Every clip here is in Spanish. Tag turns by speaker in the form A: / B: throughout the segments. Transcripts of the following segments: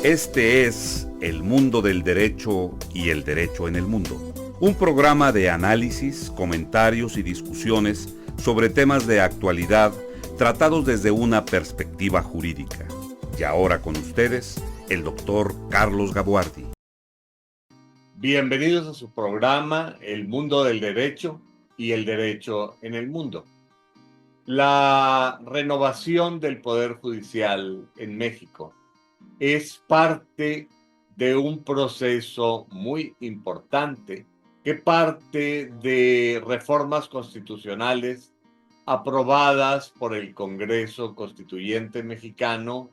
A: Este es El Mundo del Derecho y el Derecho en el Mundo, un programa de análisis, comentarios y discusiones sobre temas de actualidad tratados desde una perspectiva jurídica. Y ahora con ustedes, el doctor Carlos Gabuardi.
B: Bienvenidos a su programa El Mundo del Derecho y el Derecho en el Mundo. La renovación del Poder Judicial en México es parte de un proceso muy importante que parte de reformas constitucionales aprobadas por el Congreso Constituyente Mexicano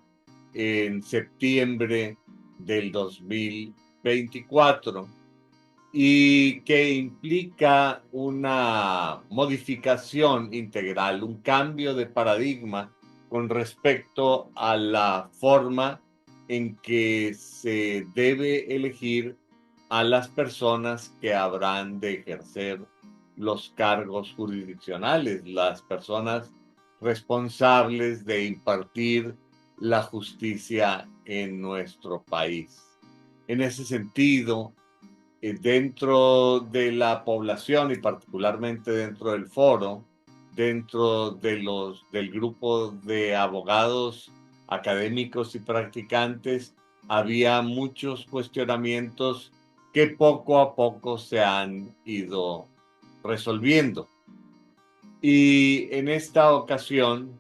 B: en septiembre del 2024 y que implica una modificación integral, un cambio de paradigma con respecto a la forma en que se debe elegir a las personas que habrán de ejercer los cargos jurisdiccionales, las personas responsables de impartir la justicia en nuestro país. En ese sentido, dentro de la población y particularmente dentro del foro, dentro del grupo de abogados académicos y practicantes, había muchos cuestionamientos que poco a poco se han ido resolviendo. Y en esta ocasión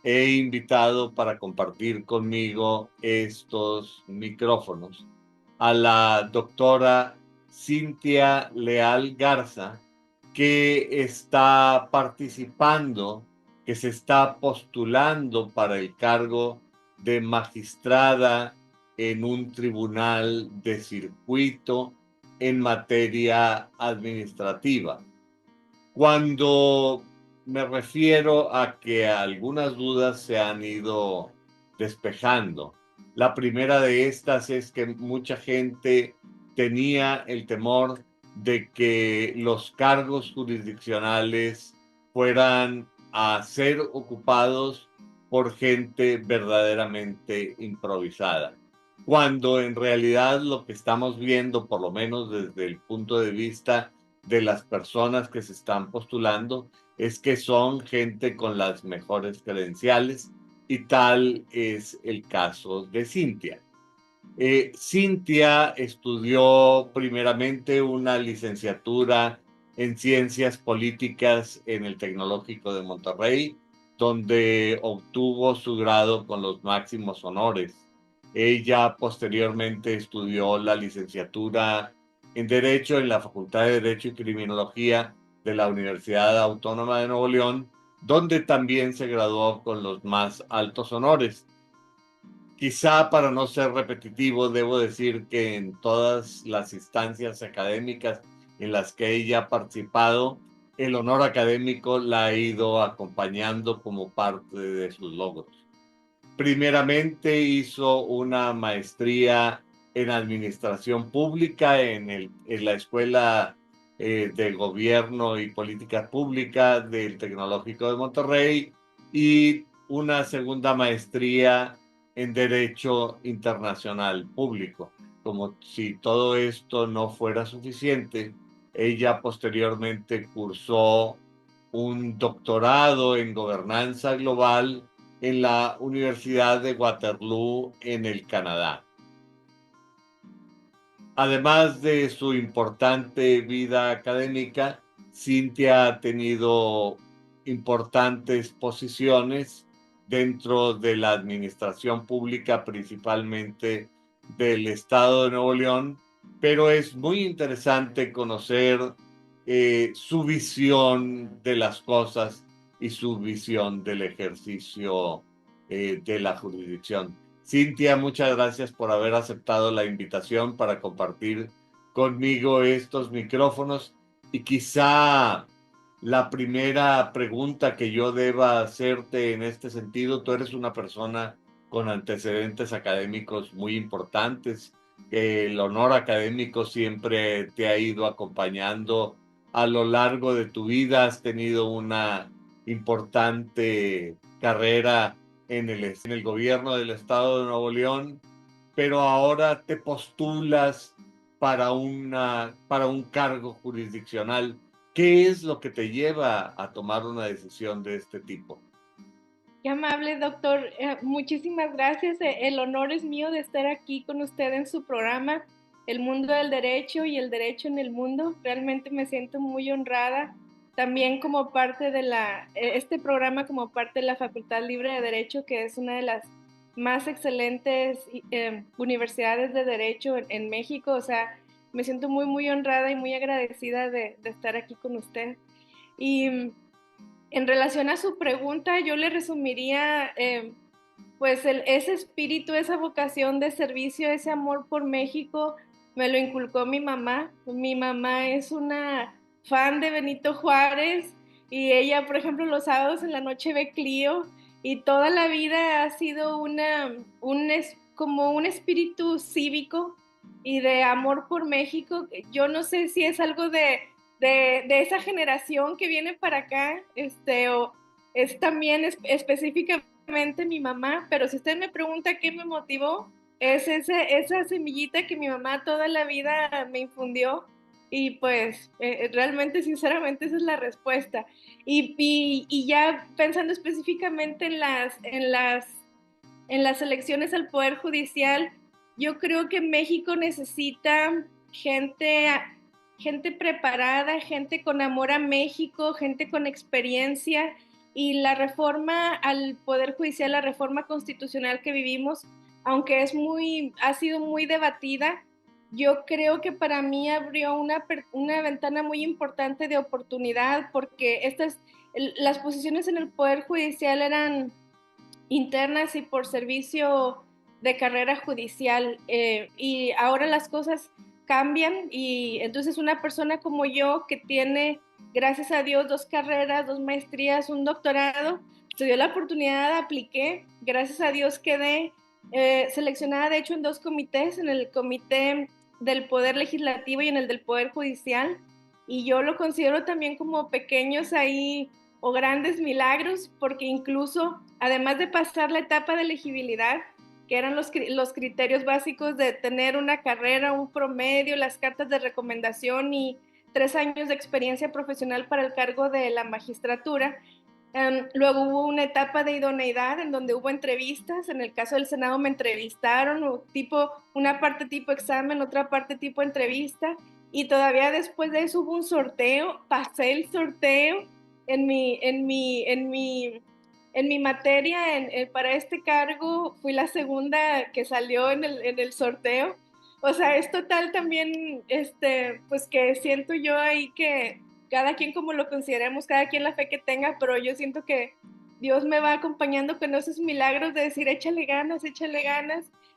B: he invitado para compartir conmigo estos micrófonos a la doctora Cintia Leal Garza, que está participando, que se está postulando para el cargo de magistrada en un tribunal de circuito en materia administrativa. Cuando me refiero a que algunas dudas se han ido despejando, la primera de estas es que mucha gente tenía el temor de que los cargos jurisdiccionales fueran a ser ocupados por gente verdaderamente improvisada, cuando en realidad lo que estamos viendo, por lo menos desde el punto de vista de las personas que se están postulando, es que son gente con las mejores credenciales, y tal es el caso de Cintia. Cintia estudió primeramente una licenciatura en Ciencias Políticas en el Tecnológico de Monterrey, donde obtuvo su grado con los máximos honores. Ella posteriormente estudió la licenciatura en Derecho en la Facultad de Derecho y Criminología de la Universidad Autónoma de Nuevo León, donde también se graduó con los más altos honores. Quizá para no ser repetitivo, debo decir que en todas las instancias académicas en las que ella ha participado, el honor académico la ha ido acompañando como parte de sus logros. Primeramente hizo una maestría en Administración Pública en la Escuela de Gobierno y Política Pública del Tecnológico de Monterrey, y una segunda maestría en Derecho Internacional Público. Como si todo esto no fuera suficiente, ella posteriormente cursó un doctorado en Gobernanza Global en la Universidad de Waterloo en el Canadá. Además de su importante vida académica, Cintia ha tenido importantes posiciones dentro de la administración pública, principalmente del Estado de Nuevo León, pero es muy interesante conocer su visión de las cosas y su visión del ejercicio de la jurisdicción. Cintia, muchas gracias por haber aceptado la invitación para compartir conmigo estos micrófonos, y quizá la primera pregunta que yo deba hacerte en este sentido: tú eres una persona con antecedentes académicos muy importantes, el honor académico siempre te ha ido acompañando a lo largo de tu vida, has tenido una importante carrera en el gobierno del Estado de Nuevo León, pero ahora te postulas para un cargo jurisdiccional. ¿Qué es lo que te lleva a tomar una decisión de este tipo?
C: Qué amable, doctor. Muchísimas gracias. El honor es mío de estar aquí con usted en su programa, El Mundo del Derecho y el Derecho en el Mundo. Realmente me siento muy honrada. También como parte de este programa, como parte de la Facultad Libre de Derecho, que es una de las más excelentes universidades de Derecho en México. O sea, me siento muy, muy honrada y muy agradecida de estar aquí con usted. Y en relación a su pregunta, yo le resumiría, pues ese espíritu, esa vocación de servicio, ese amor por México, me lo inculcó mi mamá. Mi mamá es una fan de Benito Juárez y ella, por ejemplo, los sábados en la noche ve Clio y toda la vida ha sido como un espíritu cívico y de amor por México. Yo no sé si es algo de esa generación que viene para acá, o es también específicamente mi mamá, pero si usted me pregunta qué me motivó, es esa semillita que mi mamá toda la vida me infundió y pues realmente, sinceramente, esa es la respuesta. Y ya pensando específicamente en las elecciones al Poder Judicial, yo creo que México necesita gente, gente preparada, gente con amor a México, gente con experiencia, y la reforma al Poder Judicial, la reforma constitucional que vivimos, aunque ha sido muy debatida, yo creo que para mí abrió una ventana muy importante de oportunidad, porque las posiciones en el Poder Judicial eran internas y por servicio de carrera judicial, y ahora las cosas cambian y entonces una persona como yo que tiene, gracias a Dios, 2 carreras, 2 maestrías, un doctorado, se dio la oportunidad, apliqué, gracias a Dios quedé seleccionada de hecho en 2 comités, en el comité del Poder Legislativo y en el del Poder Judicial, y yo lo considero también como pequeños ahí o grandes milagros, porque incluso, además de pasar la etapa de elegibilidad, que eran los criterios básicos de tener una carrera, un promedio, las cartas de recomendación y 3 años de experiencia profesional para el cargo de la magistratura, luego hubo una etapa de idoneidad en donde hubo entrevistas. En el caso del Senado me entrevistaron, una parte tipo examen, otra parte tipo entrevista, y todavía después de eso hubo un sorteo, pasé el sorteo en mi materia, para este cargo fui la segunda que salió en el sorteo. O sea, es total también, pues que siento yo ahí que cada quien como lo consideremos, cada quien la fe que tenga, pero yo siento que Dios me va acompañando con esos milagros de decir, échale ganas,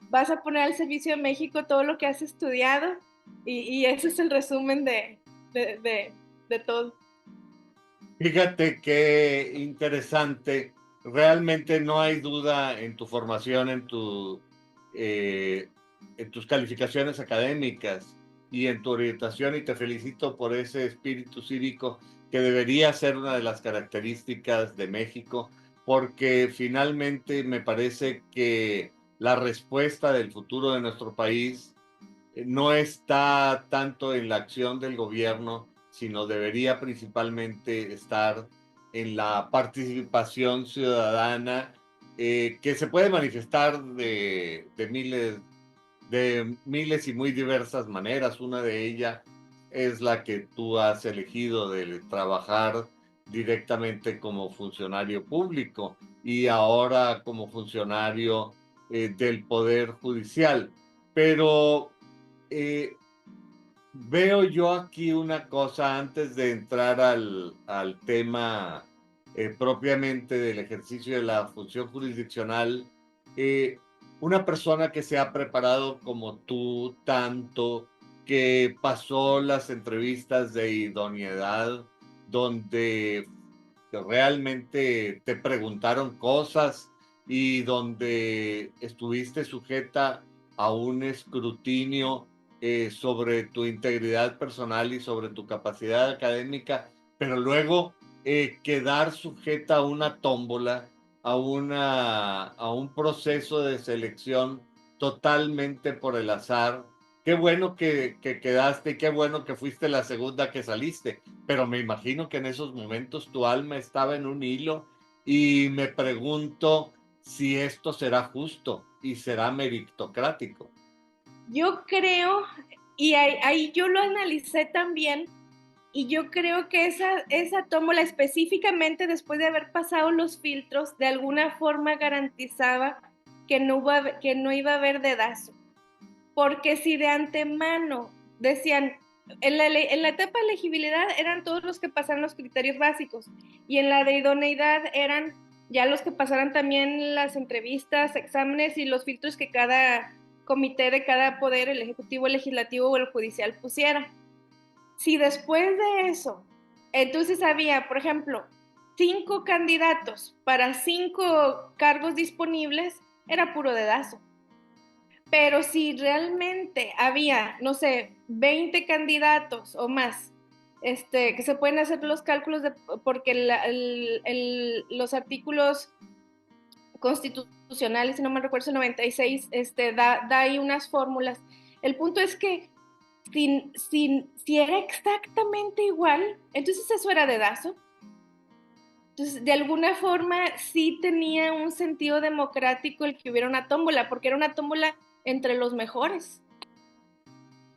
C: vas a poner al servicio de México todo lo que has estudiado, y ese es el resumen de, de, de todo.
B: Fíjate qué interesante. Realmente no hay duda en tu formación, en tus calificaciones académicas y en tu orientación, y te felicito por ese espíritu cívico que debería ser una de las características de México, porque finalmente me parece que la respuesta del futuro de nuestro país no está tanto en la acción del gobierno, sino debería principalmente estar en la participación ciudadana, que se puede manifestar de miles y muy diversas maneras. Una de ellas es la que tú has elegido, de trabajar directamente como funcionario público y ahora como funcionario del Poder Judicial. Pero eh, veo yo aquí una cosa antes de entrar al tema propiamente del ejercicio de la función jurisdiccional. eh, una persona que se ha preparado como tú tanto, que pasó las entrevistas de idoneidad, donde realmente te preguntaron cosas y donde estuviste sujeta a un escrutinio sobre tu integridad personal y sobre tu capacidad académica, pero luego quedar sujeta a una tómbola, a un proceso de selección totalmente por el azar. Qué bueno que quedaste y qué bueno que fuiste la segunda que saliste, pero me imagino que en esos momentos tu alma estaba en un hilo y me pregunto si esto será justo y será meritocrático.
C: Yo creo, y ahí yo lo analicé también, y yo creo que esa tómbola específicamente después de haber pasado los filtros, de alguna forma garantizaba que no iba a haber dedazo. Porque si de antemano decían, en la etapa de elegibilidad eran todos los que pasaron los criterios básicos, y en la de idoneidad eran ya los que pasaran también las entrevistas, exámenes y los filtros que cada comité de cada poder, el ejecutivo, el legislativo o el judicial pusiera. Si después de eso, entonces había, por ejemplo, 5 candidatos para 5 cargos disponibles, era puro dedazo. Pero si realmente había, no sé, 20 candidatos o más, que se pueden hacer los cálculos porque los artículos constitucionales, si no me recuerdo, el 96, da ahí unas fórmulas. El punto es que si era exactamente igual, entonces eso era dedazo. Entonces, de alguna forma sí tenía un sentido democrático el que hubiera una tómbola, porque era una tómbola entre los mejores.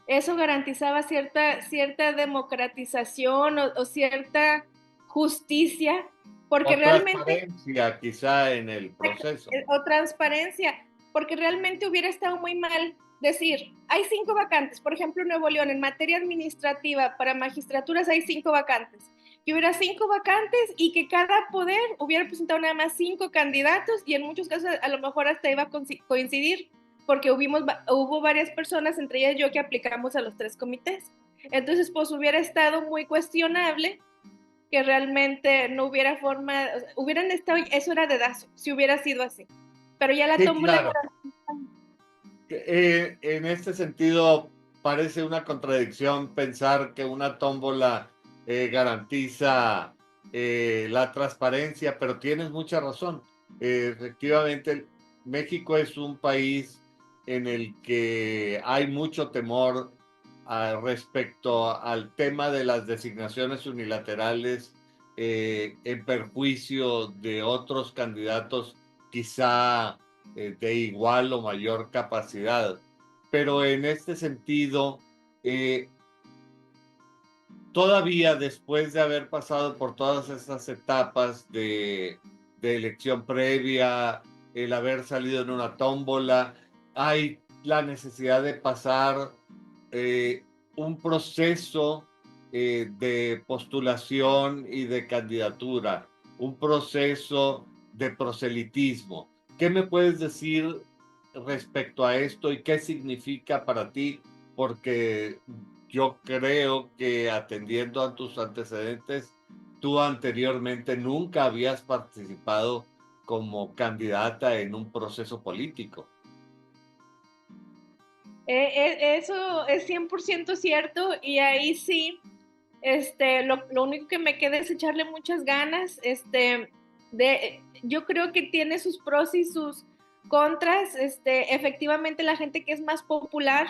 C: Eso garantizaba cierta democratización o cierta justicia, porque
B: O
C: realmente,
B: transparencia quizá en el proceso.
C: o transparencia, porque realmente hubiera estado muy mal decir, hay 5 vacantes, por ejemplo, en Nuevo León, en materia administrativa, para magistraturas hay 5 vacantes, que hubiera 5 vacantes y que cada poder hubiera presentado nada más 5 candidatos y en muchos casos a lo mejor hasta iba a coincidir, porque hubo varias personas, entre ellas yo, que aplicamos a los 3 comités. Entonces, pues hubiera estado muy cuestionable que realmente no hubiera forma, o sea, hubieran estado, eso era dedazo, si hubiera sido así. Pero ya la
B: Sí,
C: tómbola
B: claro. En este sentido, parece una contradicción pensar que una tómbola garantiza la transparencia, pero tienes mucha razón. Efectivamente, México es un país en el que hay mucho temor respecto al tema de las designaciones unilaterales en perjuicio de otros candidatos, quizá de igual o mayor capacidad. Pero en este sentido, eh, todavía después de haber pasado por todas estas etapas de elección previa, el haber salido en una tómbola, hay la necesidad de pasar eh, un proceso de postulación y de candidatura, un proceso de proselitismo. ¿Qué me puedes decir respecto a esto y qué significa para ti? Porque yo creo que atendiendo a tus antecedentes, tú anteriormente nunca habías participado como candidata en un proceso político.
C: eso es 100% cierto y ahí sí, lo único que me queda es echarle muchas ganas, yo creo que tiene sus pros y sus contras, efectivamente la gente que es más popular,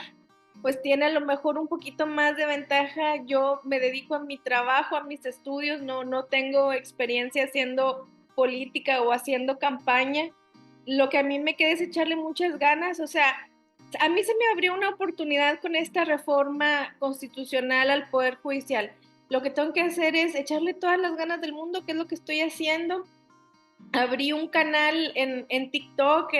C: pues tiene a lo mejor un poquito más de ventaja. Yo me dedico a mi trabajo, a mis estudios, no tengo experiencia haciendo política o haciendo campaña. Lo que a mí me queda es echarle muchas ganas, o sea, a mí se me abrió una oportunidad con esta reforma constitucional al Poder Judicial. Lo que tengo que hacer es echarle todas las ganas del mundo, que es lo que estoy haciendo. Abrí un canal en TikTok,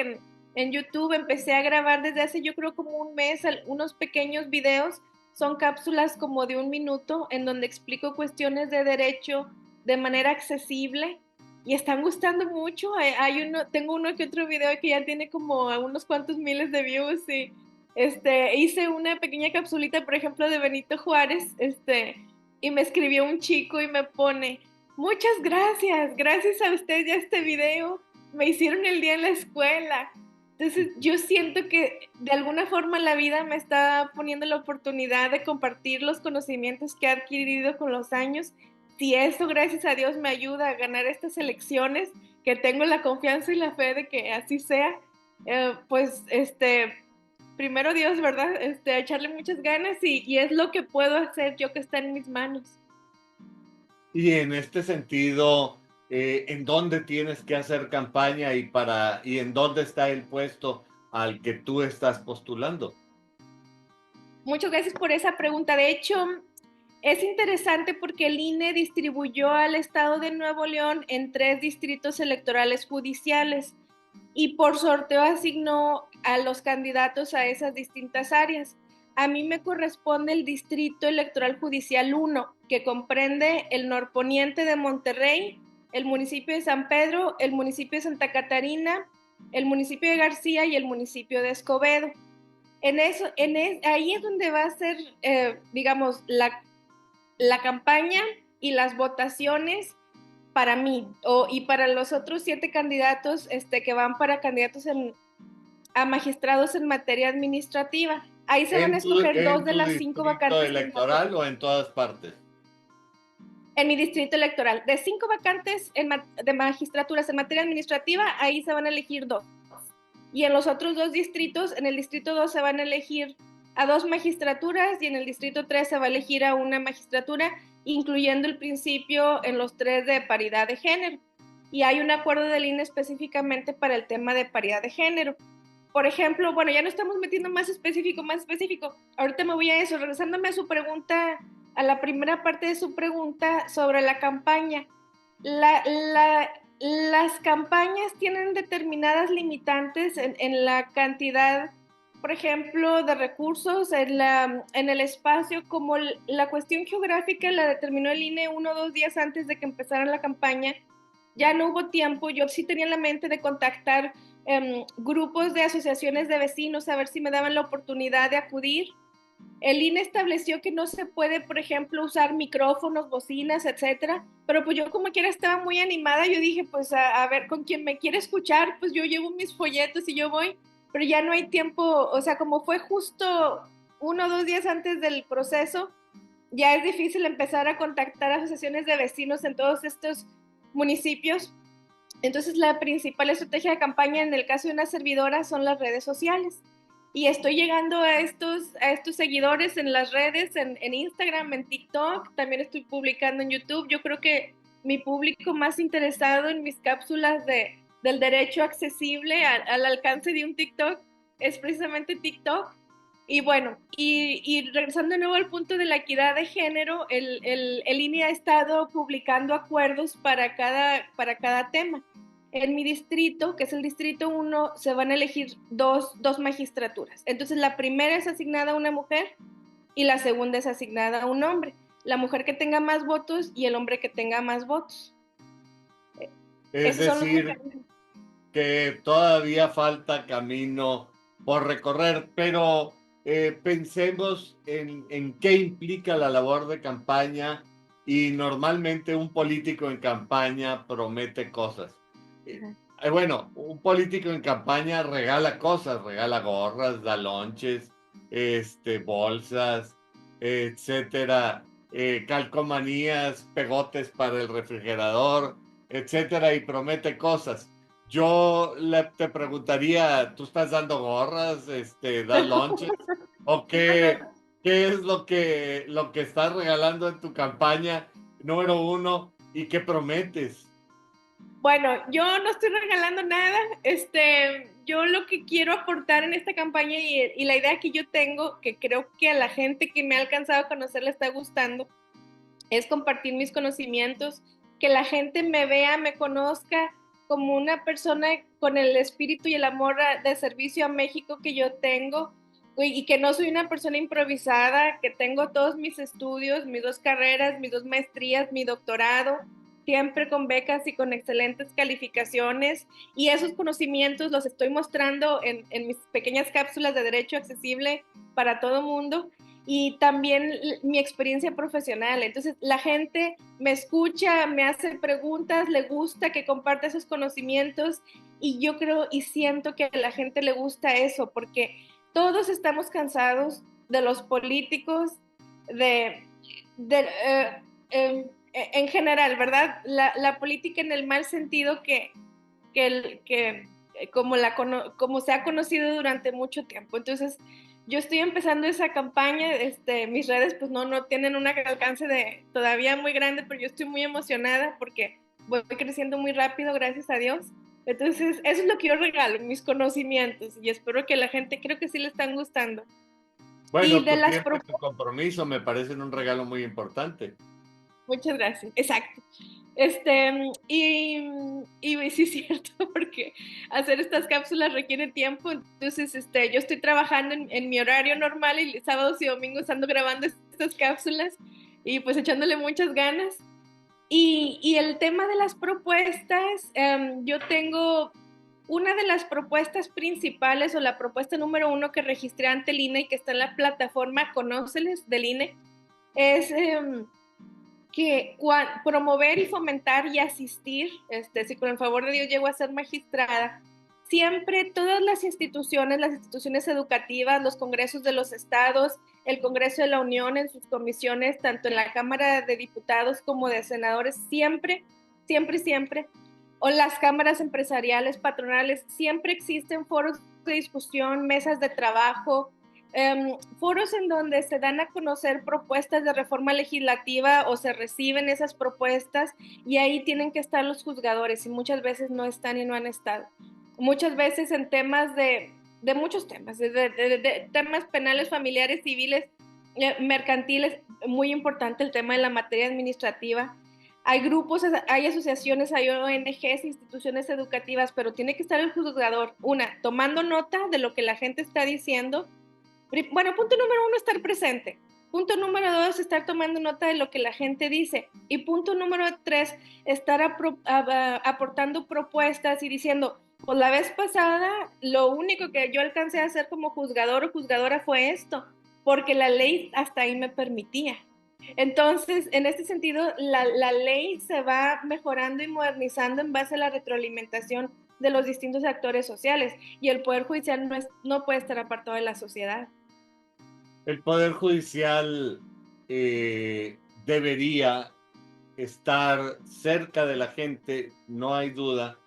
C: en YouTube, empecé a grabar desde hace yo creo como un mes unos pequeños videos, son cápsulas como de 1 minuto en donde explico cuestiones de derecho de manera accesible y están gustando mucho. Tengo uno que otro video que ya tiene como unos cuantos miles de views y hice una pequeña capsulita, por ejemplo, de Benito Juárez, y me escribió un chico y me pone, muchas gracias, gracias a usted y a este video me hicieron el día en la escuela. Entonces yo siento que de alguna forma la vida me está poniendo la oportunidad de compartir los conocimientos que he adquirido con los años. Si eso, gracias a Dios, me ayuda a ganar estas elecciones, que tengo la confianza y la fe de que así sea, pues primero Dios, ¿verdad? Echarle muchas ganas y es lo que puedo hacer yo que está en mis manos.
B: Y en este sentido, ¿en dónde tienes que hacer campaña y en dónde está el puesto al que tú estás postulando?
C: Muchas gracias por esa pregunta. De hecho, es interesante porque el INE distribuyó al estado de Nuevo León en 3 distritos electorales judiciales y por sorteo asignó a los candidatos a esas distintas áreas. A mí me corresponde el Distrito Electoral Judicial 1, que comprende el norponiente de Monterrey, el municipio de San Pedro, el municipio de Santa Catarina, el municipio de García y el municipio de Escobedo. Ahí es donde va a ser, digamos, la campaña y las votaciones para mí y para los otros 7 candidatos que van para candidatos a magistrados en materia administrativa. Ahí se van a escoger 2
B: ¿En
C: de
B: tu
C: las 5
B: distrito
C: vacantes que
B: electoral o en todas partes?
C: en mi distrito electoral. De 5 vacantes de magistraturas en materia administrativa, ahí se van a elegir 2. Y en los otros 2 distritos, en el distrito 2 se van a elegir a 2 magistraturas y en el distrito 3 se va a elegir a una magistratura, incluyendo el principio en los 3 de paridad de género. Y hay un acuerdo del INE específicamente para el tema de paridad de género. Por ejemplo, bueno, ya no estamos metiendo más específico. Ahorita me voy a eso, regresándome a su pregunta, a la primera parte de su pregunta sobre la campaña. Las campañas tienen determinadas limitantes en la cantidad, por ejemplo, de recursos, en el espacio, como la cuestión geográfica la determinó el INE 1 o 2 días antes de que empezara la campaña. Ya no hubo tiempo, yo sí tenía en la mente de contactar grupos de asociaciones de vecinos a ver si me daban la oportunidad de acudir. El INE estableció que no se puede, por ejemplo, usar micrófonos, bocinas, etcétera, pero pues yo como quiera estaba muy animada, yo dije, pues a ver, con quien me quiere escuchar, pues yo llevo mis folletos y yo voy, pero ya no hay tiempo, o sea, como fue justo 1 o 2 días antes del proceso, ya es difícil empezar a contactar asociaciones de vecinos en todos estos municipios. Entonces, la principal estrategia de campaña en el caso de una servidora son las redes sociales. Y estoy llegando a estos seguidores en las redes, en Instagram, en TikTok, también estoy publicando en YouTube. Yo creo que mi público más interesado en mis cápsulas del derecho accesible al alcance de un TikTok es precisamente TikTok. Y bueno, y regresando de nuevo al punto de la equidad de género, el INE ha estado publicando acuerdos para cada tema. En mi distrito, que es el distrito 1, se van a elegir dos magistraturas. Entonces, la primera es asignada a una mujer y la segunda es asignada a un hombre. La mujer que tenga más votos y el hombre que tenga más votos.
B: Es
C: Esos son los
B: decir,
C: mecanismos.
B: que todavía falta camino por recorrer, pero pensemos en qué implica la labor de campaña y normalmente un político en campaña promete cosas. Bueno, un político en campaña regala cosas, regala gorras, da lonches, bolsas, etcétera, calcomanías, pegotes para el refrigerador, etcétera, y promete cosas. Te preguntaría, ¿tú estás dando gorras, das lonches? ¿O qué es lo que estás regalando en tu campaña número 1 y qué prometes?
C: Bueno, yo no estoy regalando nada. Yo lo que quiero aportar en esta campaña y la idea que yo tengo, que creo que a la gente que me ha alcanzado a conocer le está gustando, es compartir mis conocimientos, que la gente me vea, me conozca como una persona con el espíritu y el amor de servicio a México que yo tengo y que no soy una persona improvisada, que tengo todos mis estudios, mis 2 carreras, mis 2 maestrías, mi doctorado, siempre con becas y con excelentes calificaciones, y esos conocimientos los estoy mostrando en mis pequeñas cápsulas de derecho accesible para todo mundo, y también mi experiencia profesional. Entonces, la gente me escucha, me hace preguntas, le gusta que comparte esos conocimientos, y yo creo y siento que a la gente le gusta eso, porque todos estamos cansados de los políticos, de, de en general, ¿verdad? La política en el mal sentido que como se ha conocido durante mucho tiempo. Entonces, yo estoy empezando esa campaña, mis redes pues no tienen un alcance todavía muy grande, pero yo estoy muy emocionada porque voy creciendo muy rápido, gracias a Dios. Entonces, eso es lo que yo regalo, mis conocimientos, y espero que la gente, creo que sí le están gustando. Y
B: Bueno,
C: de
B: tu
C: las
B: tiempo y tu compromiso me parecen un regalo muy importante.
C: Muchas gracias, exacto. Y sí es cierto, porque hacer estas cápsulas requiere tiempo, entonces yo estoy trabajando en mi horario normal y sábados y domingos ando grabando estas cápsulas y pues echándole muchas ganas. Y el tema de las propuestas, yo tengo una de las propuestas principales o la propuesta número uno que registré ante el INE y que está en la plataforma Conóceles del INE, es que promover y fomentar y asistir, si con el favor de Dios llego a ser magistrada, siempre todas las instituciones educativas, los congresos de los estados, el Congreso de la Unión en sus comisiones, tanto en la Cámara de Diputados como de Senadores, siempre, siempre, siempre, o las cámaras empresariales, patronales, siempre existen foros de discusión, mesas de trabajo, foros en donde se dan a conocer propuestas de reforma legislativa o se reciben esas propuestas y ahí tienen que estar los juzgadores y muchas veces no están y no han estado. Muchas veces en temas de muchos temas, de temas penales, familiares, civiles, mercantiles, muy importante el tema de la materia administrativa. Hay grupos, hay asociaciones, hay ONGs, instituciones educativas, pero tiene que estar el juzgador, tomando nota de lo que la gente está diciendo. Bueno, punto número uno, estar presente. Punto número dos, estar tomando nota de lo que la gente dice. Y punto número tres, estar aportando propuestas y diciendo, pues la vez pasada lo único que yo alcancé a hacer como juzgador o juzgadora fue esto, porque la ley hasta ahí me permitía. Entonces, en este sentido, la ley se va mejorando y modernizando en base a la retroalimentación de los distintos actores sociales y el Poder Judicial no puede estar apartado de la sociedad.
B: El Poder Judicial debería estar cerca de la gente, no hay duda,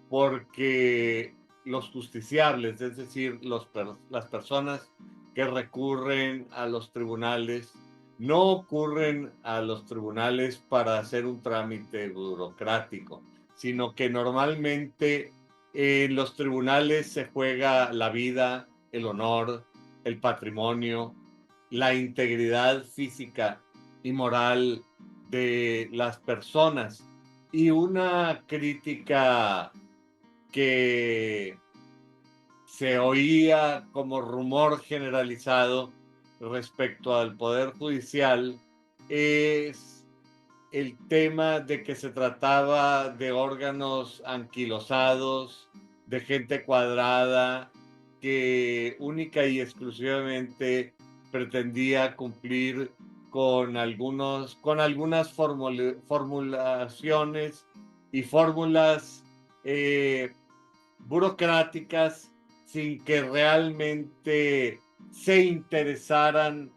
B: porque los justiciables, es decir, las personas que recurren a los tribunales, no ocurren a los tribunales para hacer un trámite burocrático, sino que normalmente en los tribunales se juega la vida, el honor, el patrimonio, la integridad física y moral de las personas. Y una crítica que se oía como rumor generalizado respecto al Poder Judicial es el tema de que se trataba de órganos anquilosados, de gente cuadrada, que única y exclusivamente pretendía cumplir con algunas formulaciones y fórmulas burocráticas sin que realmente se interesaran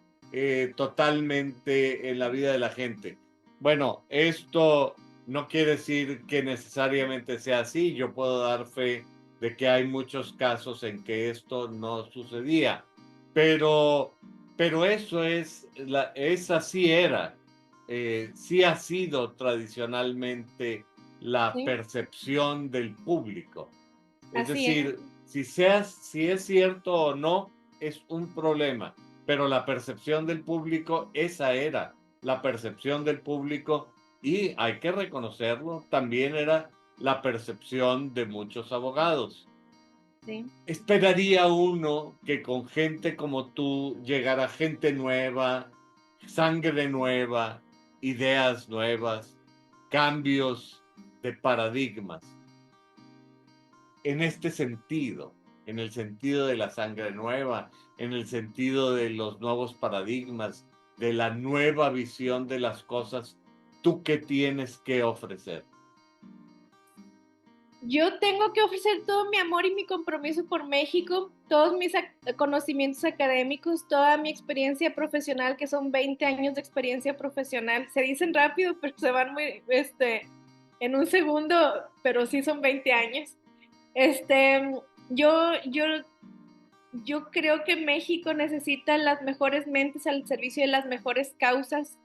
B: totalmente en la vida de la gente. Bueno, esto no quiere decir que necesariamente sea así. Yo puedo dar fe de que hay muchos casos en que esto no sucedía, pero eso esa sí era, sí ha sido tradicionalmente la
C: ¿Sí?
B: percepción del público. Es
C: Así es.
B: decir, si es cierto o no, es un problema, pero la percepción del público, esa era la percepción del público y hay que reconocerlo, también era la percepción de muchos abogados.
C: Sí.
B: Esperaría uno que con gente como tú llegara gente nueva, sangre nueva, ideas nuevas, cambios de paradigmas. En este sentido, en el sentido de la sangre nueva, en el sentido de los nuevos paradigmas, de la nueva visión de las cosas, ¿tú qué tienes que ofrecer?
C: Yo tengo que ofrecer todo mi amor y mi compromiso por México, todos mis conocimientos académicos, toda mi experiencia profesional, que son 20 años de experiencia profesional. Se dicen rápido, pero se van muy, en un segundo, pero sí son 20 años. Este, yo, yo, yo creo que México necesita las mejores mentes al servicio de las mejores causas.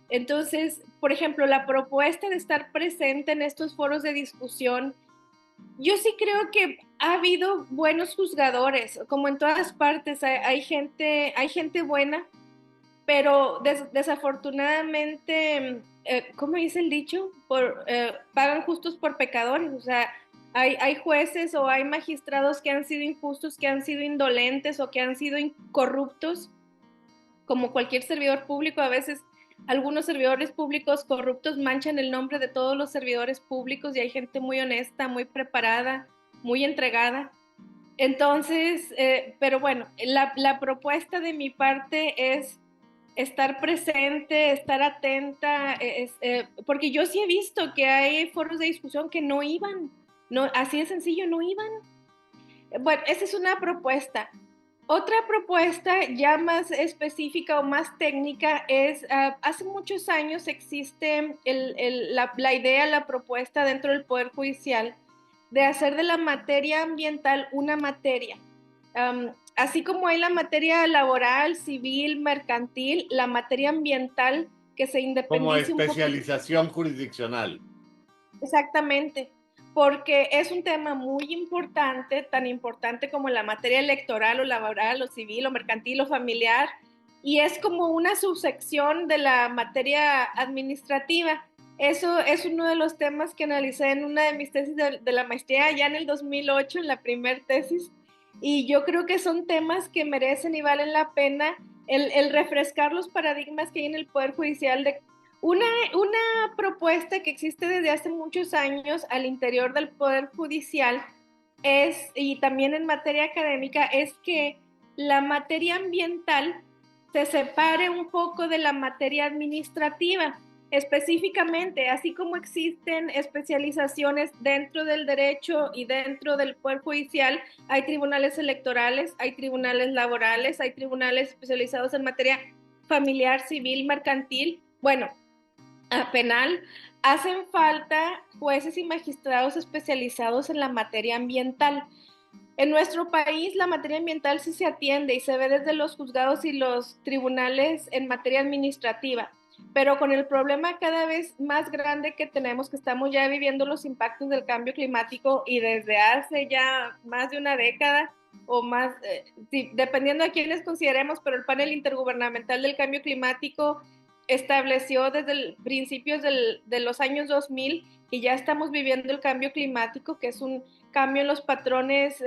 C: Entonces, por ejemplo, la propuesta de estar presente en estos foros de discusión, yo sí creo que ha habido buenos juzgadores, como en todas partes, hay gente buena, pero desafortunadamente, ¿cómo dice el dicho? Pagan justos por pecadores, o sea, hay jueces o hay magistrados que han sido injustos, que han sido indolentes o que han sido corruptos, como cualquier servidor público. A veces algunos servidores públicos corruptos manchan el nombre de todos los servidores públicos, y hay gente muy honesta, muy preparada, muy entregada. Entonces, pero bueno, la propuesta de mi parte es estar presente, estar atenta, porque yo sí he visto que hay foros de discusión que no iban, no, así de sencillo, no iban. Bueno, esa es una propuesta. Otra propuesta ya más específica o más técnica es, hace muchos años existe la idea, la propuesta dentro del Poder Judicial de hacer de la materia ambiental una materia. Así como hay la materia laboral, civil, mercantil, la materia ambiental que se
B: Como
C: independice un poquito.
B: especialización jurisdiccional.
C: Exactamente, porque es un tema muy importante, tan importante como la materia electoral o laboral o civil o mercantil o familiar, y es como una subsección de la materia administrativa. Eso es uno de los temas que analicé en una de mis tesis de la maestría ya en el 2008, en la primer tesis, y yo creo que son temas que merecen y valen la pena el refrescar los paradigmas que hay en el Poder Judicial de una propuesta que existe desde hace muchos años al interior del Poder Judicial es, y también en materia académica, es que la materia ambiental se separe un poco de la materia administrativa. Específicamente, así como existen especializaciones dentro del derecho y dentro del Poder Judicial, hay tribunales electorales, hay tribunales laborales, hay tribunales especializados en materia familiar, civil, mercantil. Bueno, penal, hacen falta jueces y magistrados especializados en la materia ambiental. En nuestro país la materia ambiental sí se atiende y se ve desde los juzgados y los tribunales en materia administrativa, pero con el problema cada vez más grande que tenemos, que estamos ya viviendo los impactos del cambio climático y desde hace ya más de una década o más, sí, dependiendo de quiénes consideremos, pero el panel intergubernamental del cambio climático estableció desde principios de los años 2000 que ya estamos viviendo el cambio climático, que es un cambio en los patrones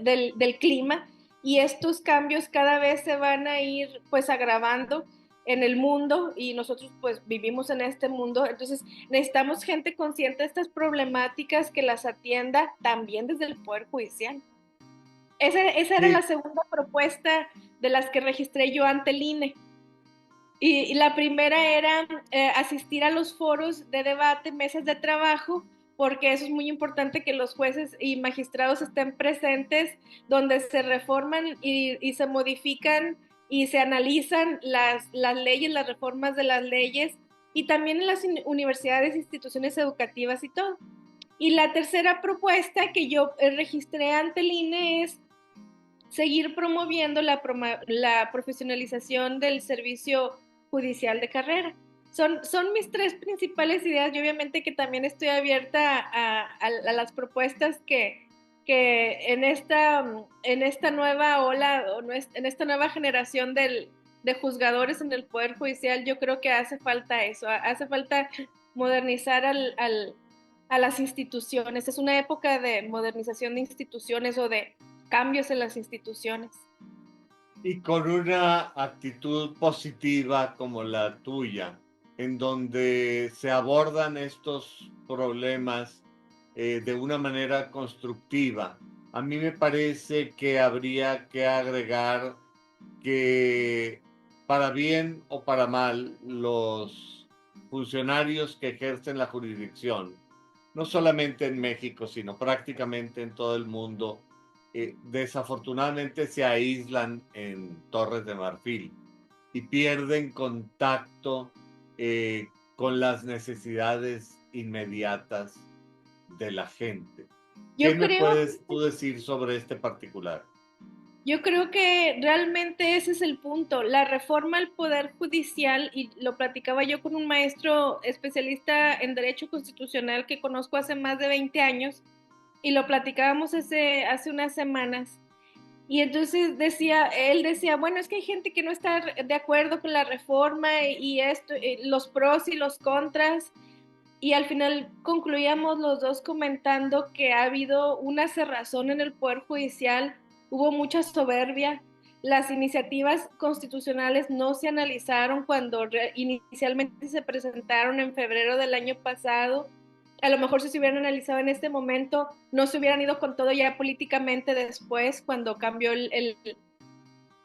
C: del clima, y estos cambios cada vez se van a ir pues agravando en el mundo, y nosotros pues vivimos en este mundo. Entonces necesitamos gente consciente de estas problemáticas que las atienda también desde el Poder Judicial. Esa era la
B: Sí,
C: segunda propuesta de las que registré yo ante el INE. Y la primera era asistir a los foros de debate, mesas de trabajo, porque eso es muy importante, que los jueces y magistrados estén presentes, donde se reforman y se modifican y se analizan las leyes, las reformas de las leyes, y también en las universidades, instituciones educativas y todo. Y la tercera propuesta que yo registré ante el INE es seguir promoviendo la profesionalización del servicio judicial de carrera. Son mis tres principales ideas, y obviamente que también estoy abierta a las propuestas que en esta nueva ola, o en esta nueva generación de juzgadores en el Poder Judicial. Yo creo que hace falta eso, hace falta modernizar a las instituciones. Es una época de modernización de instituciones o de cambios en las instituciones.
B: y con una actitud positiva como la tuya, en donde se abordan estos problemas de una manera constructiva. A mí me parece que habría que agregar que, para bien o para mal, los funcionarios que ejercen la jurisdicción, no solamente en México, sino prácticamente en todo el mundo, desafortunadamente se aíslan en Torres de Marfil y pierden contacto con las necesidades inmediatas de la gente. ¿Qué
C: Yo
B: me
C: creo,
B: puedes tú decir sobre este particular?
C: yo creo que realmente ese es el punto. La reforma al Poder Judicial, y lo platicaba yo con un maestro especialista en Derecho Constitucional que conozco hace más de 20 años, y lo platicábamos hace unas semanas. Y entonces él decía, bueno, es que hay gente que no está de acuerdo con la reforma y esto, los pros y los contras. Y al final concluíamos los dos comentando que ha habido una cerrazón en el Poder Judicial, hubo mucha soberbia, las iniciativas constitucionales no se analizaron cuando inicialmente se presentaron en febrero del año pasado. A lo mejor si se hubieran analizado en este momento, no se hubieran ido con todo ya políticamente después, cuando cambió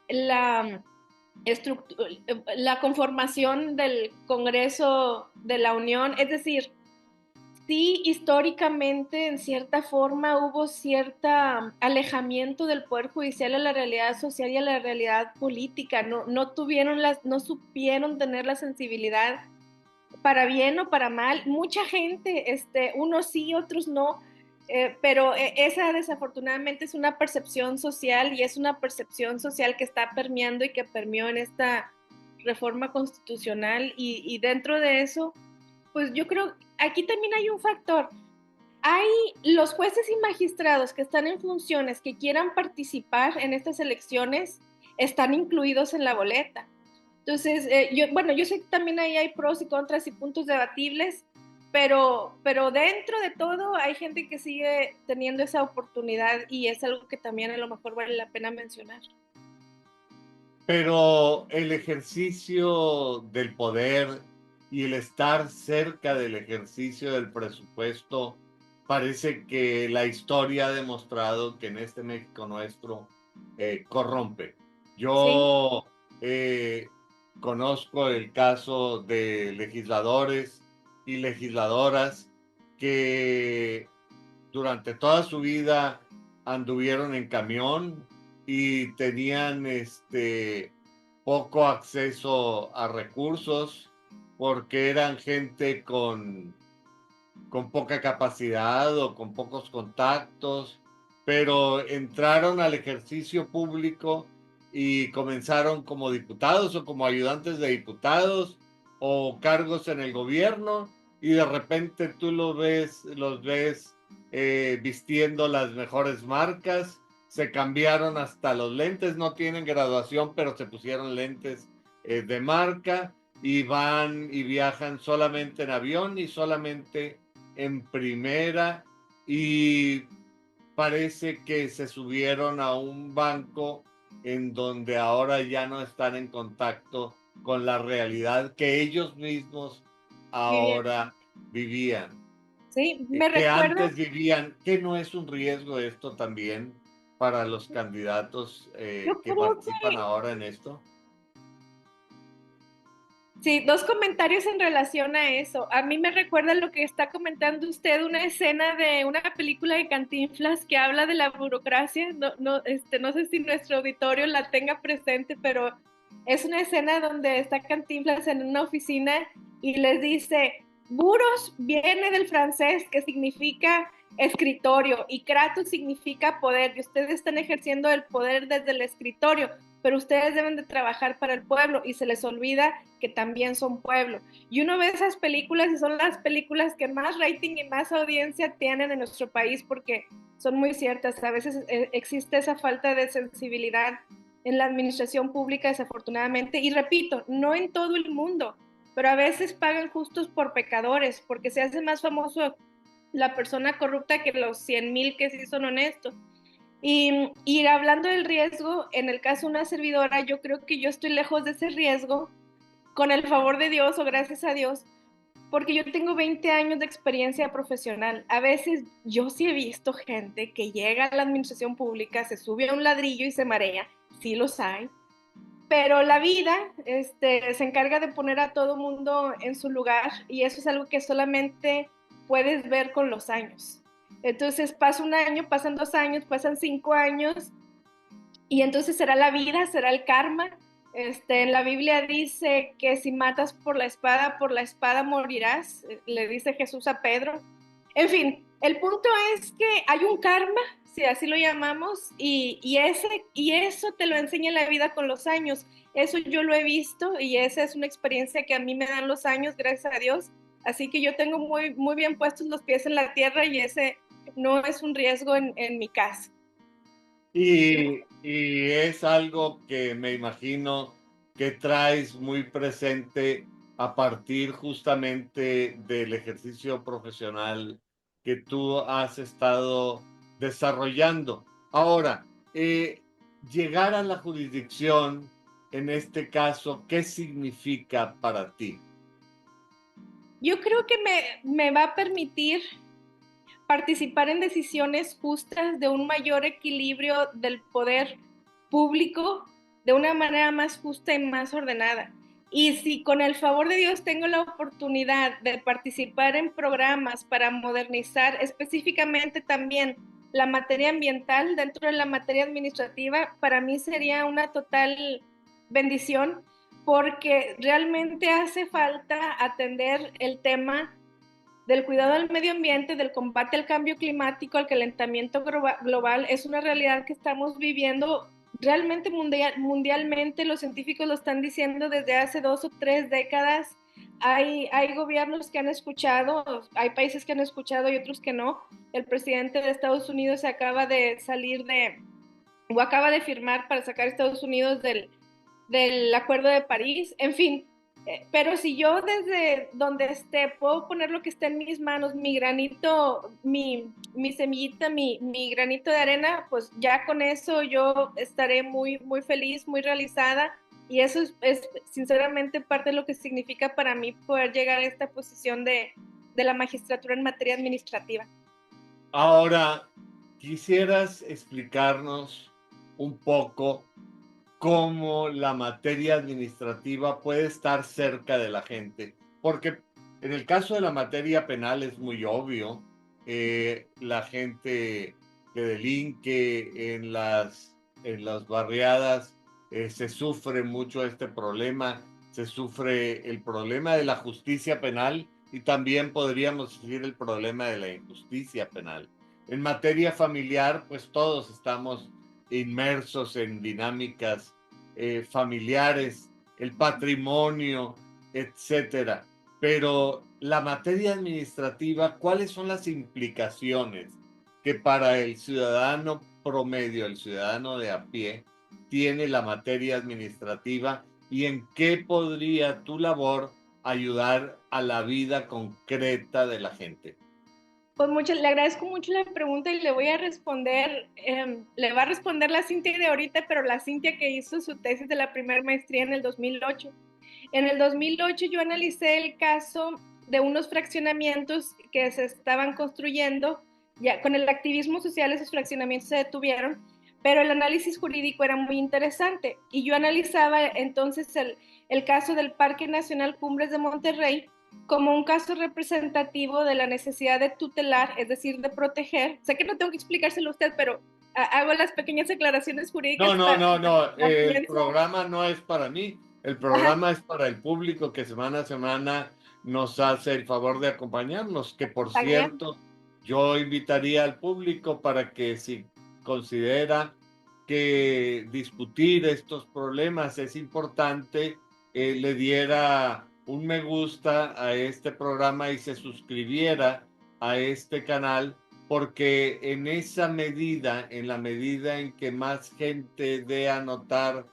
C: la, la conformación del Congreso de la Unión. Es decir, sí, históricamente, en cierta forma, hubo cierto alejamiento del Poder Judicial a la realidad social y a la realidad política. No supieron tener la sensibilidad para bien o para mal. Mucha gente, unos sí, otros no, pero esa desafortunadamente es una percepción social, y es una percepción social que está permeando y que permeó en esta reforma constitucional, y dentro de eso, pues yo creo, aquí también hay un factor. Hay los jueces y magistrados que están en funciones que quieran participar en estas elecciones, están incluidos en la boleta. Entonces, yo sé que también ahí hay pros y contras y puntos debatibles, pero dentro de todo hay gente que sigue teniendo esa oportunidad, y es algo que también a lo mejor vale la pena mencionar.
B: Pero el ejercicio del poder y el estar cerca del ejercicio del presupuesto, parece que la historia ha demostrado que en este México nuestro corrompe.
C: Sí,
B: Yo conozco el caso de legisladores y legisladoras que durante toda su vida anduvieron en camión y tenían poco acceso a recursos porque eran gente con poca capacidad o con pocos contactos, pero entraron al ejercicio público y comenzaron como diputados o como ayudantes de diputados o cargos en el gobierno, y de repente tú los ves vistiendo las mejores marcas, se cambiaron hasta los lentes, no tienen graduación, pero se pusieron lentes de marca, y van y viajan solamente en avión y solamente en primera, y parece que se subieron a un banco en donde ahora ya no están en contacto con la realidad que ellos mismos
C: Vivian.
B: ahora vivían,
C: Sí, me
B: que
C: recuerda.
B: antes vivían. ¿Que no es un riesgo esto también para los candidatos
C: Yo
B: que
C: creo
B: participan
C: que
B: ahora en esto?
C: sí, dos comentarios en relación a eso. A mí me recuerda lo que está comentando usted, una escena de una película de Cantinflas que habla de la burocracia. No sé si nuestro auditorio la tenga presente, pero es una escena donde está Cantinflas en una oficina y les dice, buros viene del francés que significa escritorio, y kratos significa poder, y ustedes están ejerciendo el poder desde el escritorio, pero ustedes deben de trabajar para el pueblo, y se les olvida que también son pueblo. Y uno ve esas películas y son las películas que más rating y más audiencia tienen en nuestro país, porque son muy ciertas. A veces existe esa falta de sensibilidad en la administración pública, desafortunadamente. Y repito, no en todo el mundo, pero a veces pagan justos por pecadores, porque se hace más famoso la persona corrupta que los 100,000 que sí son honestos. Y hablando del riesgo, en el caso de una servidora, yo creo que yo estoy lejos de ese riesgo, con el favor de Dios o gracias a Dios, porque yo tengo 20 años de experiencia profesional. A veces yo sí he visto gente que llega a la administración pública, se sube a un ladrillo y se marea, sí los hay, pero la vida se encarga de poner a todo mundo en su lugar, y eso es algo que solamente puedes ver con los años. Entonces pasa un año, pasan 2 años, pasan 5 años, y entonces será la vida, será el karma. En la Biblia dice que si matas por la espada morirás, le dice Jesús a Pedro. En fin, el punto es que hay un karma, si así lo llamamos, y eso te lo enseña la vida con los años. Eso yo lo he visto y esa es una experiencia que a mí me dan los años, gracias a Dios. Así que yo tengo muy, muy bien puestos los pies en la tierra y ese no es un riesgo en mi caso.
B: Y es algo que me imagino que traes muy presente a partir justamente del ejercicio profesional que tú has estado desarrollando. Ahora, llegar a la jurisdicción, en este caso, ¿qué significa para ti?
C: Yo creo que me va a permitir participar en decisiones justas de un mayor equilibrio del poder público de una manera más justa y más ordenada. Y si con el favor de Dios tengo la oportunidad de participar en programas para modernizar específicamente también la materia ambiental dentro de la materia administrativa, para mí sería una total bendición porque realmente hace falta atender el tema del cuidado del medio ambiente, del combate al cambio climático, al calentamiento global, es una realidad que estamos viviendo realmente mundialmente. Los científicos lo están diciendo desde hace 2 o 3 décadas. Hay gobiernos que han escuchado, hay países que han escuchado y otros que no. El presidente de Estados Unidos acaba de salir o acaba de firmar para sacar a Estados Unidos del Acuerdo de París, en fin, pero si yo desde donde esté puedo poner lo que esté en mis manos, mi granito, mi semillita, mi granito de arena, pues ya con eso yo estaré muy, muy feliz, muy realizada y eso es sinceramente parte de lo que significa para mí poder llegar a esta posición de la magistratura en materia administrativa.
B: Ahora, ¿quisieras explicarnos un poco cómo la materia administrativa puede estar cerca de la gente? Porque en el caso de la materia penal es muy obvio, la gente que delinque en las barriadas, se sufre mucho este problema, se sufre el problema de la justicia penal y también podríamos decir el problema de la injusticia penal. En materia familiar, pues todos estamos inmersos en dinámicas familiares, el patrimonio, etcétera. Pero la materia administrativa, ¿cuáles son las implicaciones que para el ciudadano promedio, el ciudadano de a pie, tiene la materia administrativa y en qué podría tu labor ayudar a la vida concreta de la gente?
C: Pues mucho, le agradezco mucho la pregunta y le voy a responder, le va a responder la Cintia de ahorita, pero la Cintia que hizo su tesis de la primera maestría en el 2008. En el 2008 yo analicé el caso de unos fraccionamientos que se estaban construyendo, ya con el activismo social esos fraccionamientos se detuvieron, pero el análisis jurídico era muy interesante y yo analizaba entonces el caso del Parque Nacional Cumbres de Monterrey como un caso representativo de la necesidad de tutelar, es decir, de proteger. Sé que no tengo que explicárselo a usted, pero hago las pequeñas aclaraciones
B: No,
C: jurídicas
B: no, no, no.
C: la
B: El
C: audiencia.
B: programa no es para mí. El
C: Ajá,
B: programa es para el público que semana a semana nos hace el favor de acompañarnos. Que por
C: está bien.
B: cierto, yo invitaría al público para que si considera que discutir estos problemas es importante, le diera un me gusta a este programa y se suscribiera a este canal porque en esa medida, en la medida en que más gente dé a notar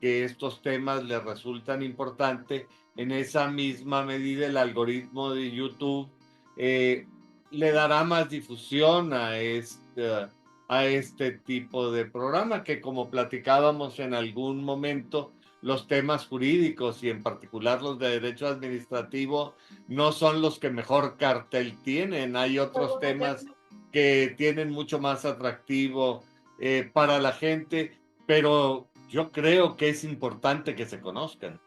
B: que estos temas le resultan importantes, en esa misma medida el algoritmo de YouTube eh, le dará más difusión a este tipo de programa que como platicábamos en algún momento, los temas jurídicos y en particular los de derecho administrativo no son los que mejor cartel tienen. Hay otros temas que tienen mucho más atractivo para la gente, pero yo creo que es importante que se conozcan.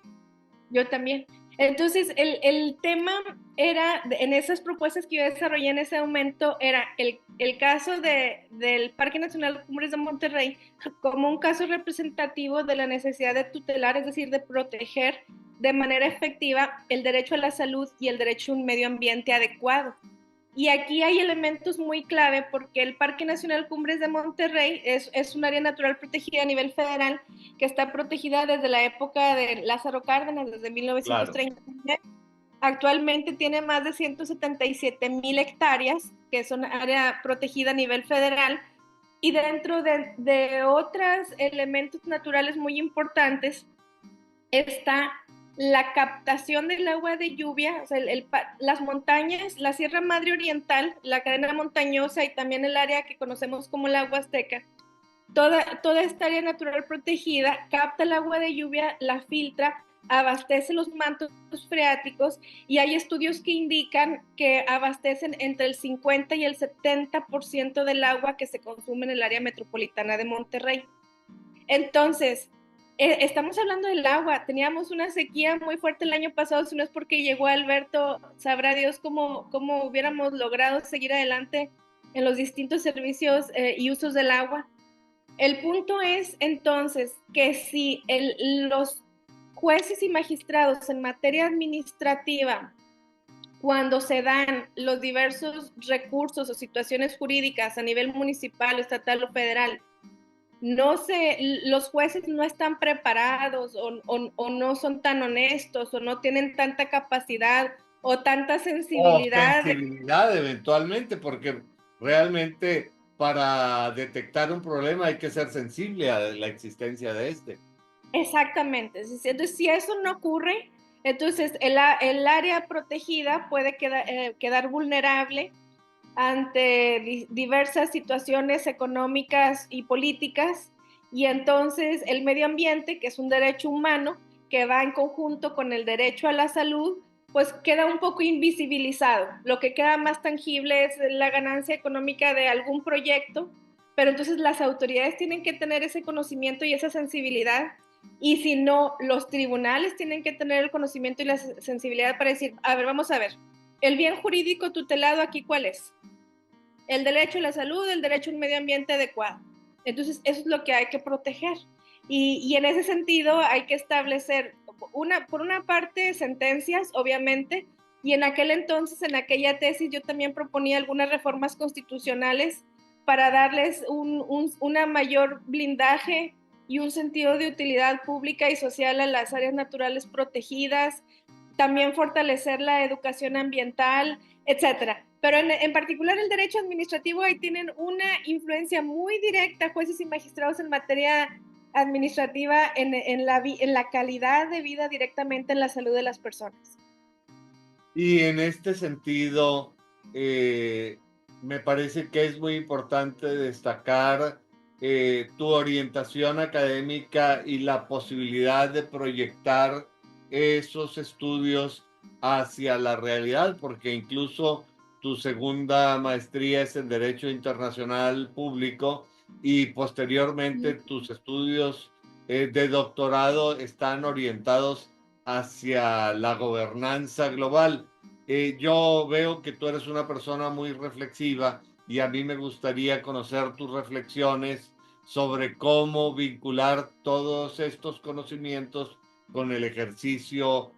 C: Yo también. Entonces, el tema era, en esas propuestas que yo desarrollé en ese momento, era el caso del Parque Nacional Cumbres de Monterrey como un caso representativo de la necesidad de tutelar, es decir, de proteger de manera efectiva el derecho a la salud y el derecho a un medio ambiente adecuado. Y aquí hay elementos muy clave porque el Parque Nacional Cumbres de Monterrey es un área natural protegida a nivel federal que está protegida desde la época de Lázaro Cárdenas, desde
B: Claro.
C: 1939. Actualmente tiene más de 177,000 hectáreas, que son área protegida a nivel federal, y dentro de otros elementos naturales muy importantes está la captación del agua de lluvia, o sea, las montañas, la Sierra Madre Oriental, la cadena montañosa y también el área que conocemos como la Huasteca. Toda esta área natural protegida capta el agua de lluvia, la filtra, abastece los mantos freáticos y hay estudios que indican que abastecen entre el 50 y el 70% del agua que se consume en el área metropolitana de Monterrey. Entonces, estamos hablando del agua. Teníamos una sequía muy fuerte el año pasado, si no es porque llegó Alberto, sabrá Dios cómo hubiéramos logrado seguir adelante en los distintos servicios y usos del agua. El punto es entonces que si los jueces y magistrados en materia administrativa, cuando se dan los diversos recursos o situaciones jurídicas a nivel municipal, estatal o federal, los jueces no están preparados o no son tan honestos o no tienen tanta capacidad o tanta
B: O
C: sensibilidad.
B: sensibilidad eventualmente, porque realmente para detectar un problema hay que ser sensible a la existencia de este.
C: Exactamente. Entonces, si eso no ocurre, entonces el área protegida puede quedar vulnerable ante diversas situaciones económicas y políticas, y entonces el medio ambiente, que es un derecho humano, que va en conjunto con el derecho a la salud, pues queda un poco invisibilizado. Lo que queda más tangible es la ganancia económica de algún proyecto, pero entonces las autoridades tienen que tener ese conocimiento y esa sensibilidad, y si no, los tribunales tienen que tener el conocimiento y la sensibilidad para decir, a ver, vamos a ver, el bien jurídico tutelado aquí, ¿cuál es? El derecho a la salud, el derecho a un medio ambiente adecuado. Entonces, eso es lo que hay que proteger. Y en ese sentido hay que establecer, por una parte, sentencias, obviamente, y en aquel entonces, en aquella tesis, yo también proponía algunas reformas constitucionales para darles una mayor blindaje y un sentido de utilidad pública y social a las áreas naturales protegidas, también fortalecer la educación ambiental, etcétera. Pero en particular el derecho administrativo, ahí tienen una influencia muy directa jueces y magistrados en materia administrativa en la calidad de vida directamente en la salud de las personas.
B: Y en este sentido, me parece que es muy importante destacar tu orientación académica y la posibilidad de proyectar esos estudios hacia la realidad, porque incluso tu segunda maestría es en Derecho Internacional Público y posteriormente tus estudios de doctorado están orientados hacia la gobernanza global. Yo veo que tú eres una persona muy reflexiva y a mí me gustaría conocer tus reflexiones sobre cómo vincular todos estos conocimientos con el ejercicio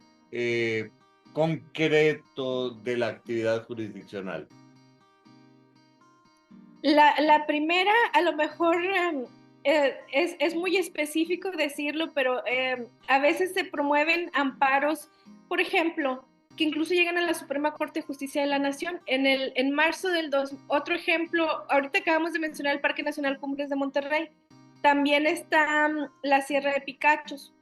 B: concreto de la actividad jurisdiccional.
C: La primera, a lo mejor es muy específico decirlo, pero a veces se promueven amparos, por ejemplo, que incluso llegan a la Suprema Corte de Justicia de la Nación. En marzo otro ejemplo, ahorita acabamos de mencionar el Parque Nacional Cumbres de Monterrey, también está la Sierra de Picachos.